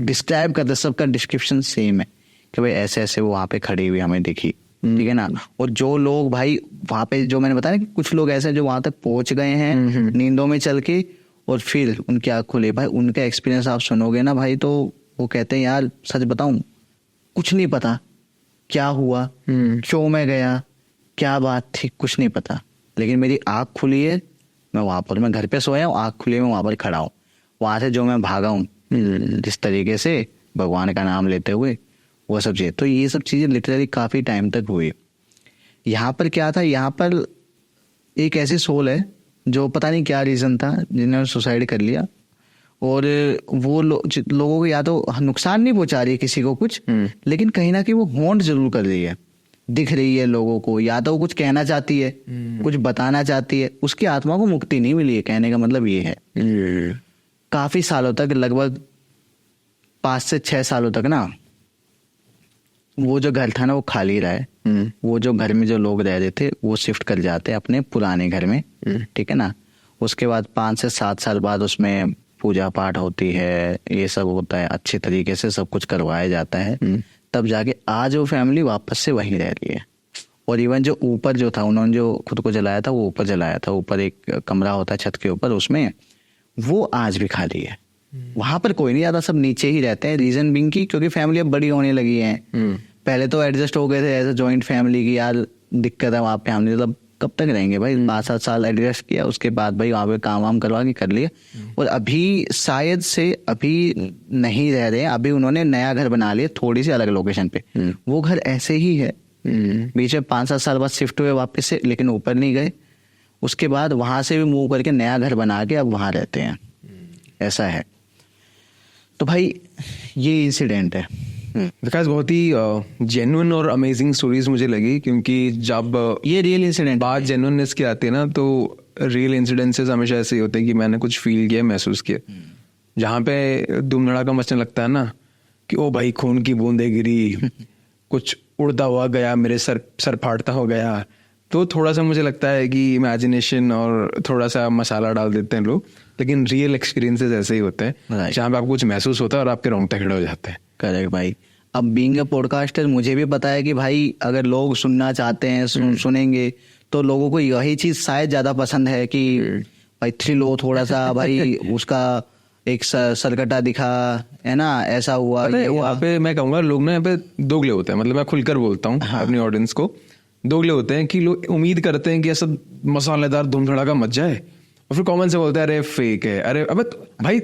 डिस्क्राइब करते, सबका डिस्क्रिप्शन सेम है कि भाई ऐसे ऐसे वो वहां पे खड़ी हुई हमें दिखी, ठीक है ना। और जो लोग भाई वहां पे, जो मैंने बताया कि कुछ लोग ऐसे जो वहां तक पहुंच गए हैं नींदों में चल के और फिर उनकी आँख खुले, भाई उनका एक्सपीरियंस आप सुनोगे ना भाई, तो वो कहते हैं यार सच बताऊं कुछ नहीं पता क्या हुआ, क्यों मैं गया, क्या बात थी, कुछ नहीं पता, लेकिन मेरी आँख खुली है, मैं वहां पर, मैं घर पे सोया हूँ, आँख खुली है, मैं वहां पर खड़ा हूँ, वहां से जो मैं भागा हूँ जिस तरीके से भगवान का नाम लेते हुए, वो सब चीजें। तो ये सब चीजें लिटरली काफी टाइम तक हुई। यहाँ पर क्या था, यहाँ पर एक ऐसी सोल है जो पता नहीं क्या रीजन था जिन्होंने सुसाइड कर लिया, और वो लोगों को या तो नुकसान नहीं पहुंचा रही है किसी को कुछ, लेकिन कहीं ना कहीं वो हॉन्ट जरूर कर रही है, दिख रही है लोगों को, या तो वो कुछ कहना चाहती है, कुछ बताना चाहती है, उसकी आत्मा को मुक्ति नहीं मिली है, कहने का मतलब ये है। काफी सालों तक, लगभग 5 से 6 सालों तक ना वो जो घर था ना वो खाली रहा है। वो जो घर में जो लोग रह रहे थे वो शिफ्ट कर जाते हैं अपने पुराने घर में, ठीक है ना। उसके बाद 5 से 7 साल बाद उसमें पूजा पाठ होती है, ये सब होता है, अच्छे तरीके से सब कुछ करवाया जाता है, तब जाके आज वो फैमिली वापस से वहीं रह रही है। और इवन जो ऊपर जो था, उन्होंने जो खुद को जलाया था वो ऊपर जलाया था, ऊपर एक कमरा होता है छत के ऊपर, उसमें वो आज भी खाली है। वहां पर कोई नहीं ज्यादा, सब नीचे ही रहते हैं। रीजन बिंग की क्योंकि फैमिली अब बड़ी होने लगी है। पहले तो एडजस्ट हो गए थे एज अ जॉइंट फैमिली की, यार दिक्कत है वहाँ पे, हमने मतलब कब तक रहेंगे भाई, 5-7 साल एडजस्ट किया, उसके बाद भाई वहाँ पे काम वाम करवा के कर लिया। और अभी शायद से अभी नहीं रह रहे, अभी उन्होंने नया घर बना लिया थोड़ी सी अलग लोकेशन पे। वो घर ऐसे ही है, बीच में 5-7 साल बाद शिफ्ट हुए वापस से, लेकिन ऊपर नहीं गए। उसके बाद वहां से भी मूव करके नया घर बना के अब वहां रहते हैं, ऐसा है। तो भाई ये इंसिडेंट है। विकास बहुत ही जेन्युइन और अमेजिंग स्टोरीज मुझे लगी, क्योंकि जब ये रियल इंसिडेंट बात जेन्युइननेस की आती है ना, तो रियल इंसिडेंसेस हमेशा ऐसे ही होते हैं कि मैंने कुछ फील किया, महसूस किया। जहाँ पे धूम धड़ाका मचने लगता है ना कि ओ भाई खून की बूंदें गिरी, कुछ उड़ता हुआ गया, मेरे सर फाड़ता हो गया, तो थोड़ा सा मुझे लगता है कि इमेजिनेशन और थोड़ा सा मसाला डाल देते हैं लोग। लेकिन रियल एक्सपीरियंसेस ऐसे ही होते हैं जहाँ पे आपको कुछ महसूस होता है और आपके रोंगटे खड़े हो जाते हैं। करेक्ट भाई। अब बीइंग अ पॉडकास्टर मुझे भी पता है कि भाई अगर लोग सुनना चाहते हैं सुनेंगे तो लोगों को यही चीज शायद ज्यादा पसंद है कि भाई थ्रिल हो थोड़ा सा, भाई उसका एक सरकटा दिखा, है ना, ऐसा हुआ, ये हुआ। यहाँ पे मैं कहूँगा लोग ना यहाँ पे दोगले होते हैं, मतलब मैं खुलकर बोलता हूँ अपनी ऑडियंस को, दोगले होते हैं कि लोग उम्मीद करते हैं कि ऐसा मसालेदार धूम धड़ाका मच जाए और फिर कॉमेंट से बोलते हैं अरे फेक है, अरे अबे भाई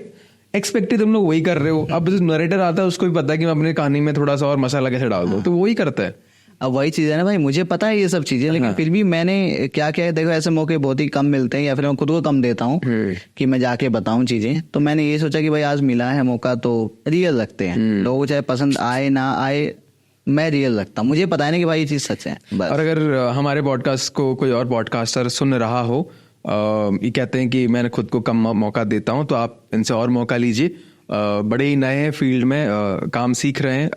एक्सपेक्ट तुम लोग वही कर रहे हो। अब जो नरेटर आता है उसको भी पता है कि मैं अपनी कहानी में थोड़ा सा और मसाला कैसे डाल दूं, तो वही करता है। अब वही चीज़ है ना भाई, मुझे पता है ये सब चीज़ें, लेकिन फिर भी मैंने क्या क्या है, देखो ऐसे मौके बहुत ही कम मिलते हैं या फिर मैं खुद को कम देता हूँ कि मैं जाके बताऊं चीज़ें। तो मैंने ये सोचा कि भाई आज मिला है मौका तो रियल रखते हैं, लोगों को चाहे पसंद आए ना आए, मैं रियल रखता हूँ। मुझे पता है ना कि भाई ये चीज़ सच है बस। और अगर हमारे पॉडकास्ट को कोई और पॉडकास्टर सुन रहा हो, ये कहते हैं कि मैंने खुद को कम मौका देता हूँ, तो आप इनसे और मौका लीजिए। बड़े ही नए फील्ड में काम सीख रहे हैं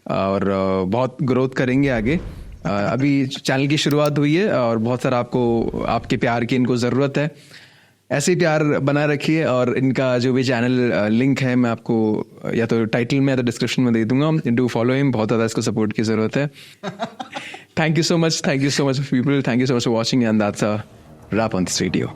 और बहुत ग्रोथ करेंगे आगे। अभी चैनल की शुरुआत हुई है और बहुत सारा आपको आपके प्यार की इनको ज़रूरत है। ऐसे ही प्यार बनाए रखिए और इनका जो भी चैनल लिंक है मैं आपको या तो टाइटल में या तो डिस्क्रिप्शन में दे दूंगा। डू फॉलो हिम, बहुत ज़्यादा इसको सपोर्ट की ज़रूरत है। Thank you so much people, thank you so much for watching and that's a wrap on this video.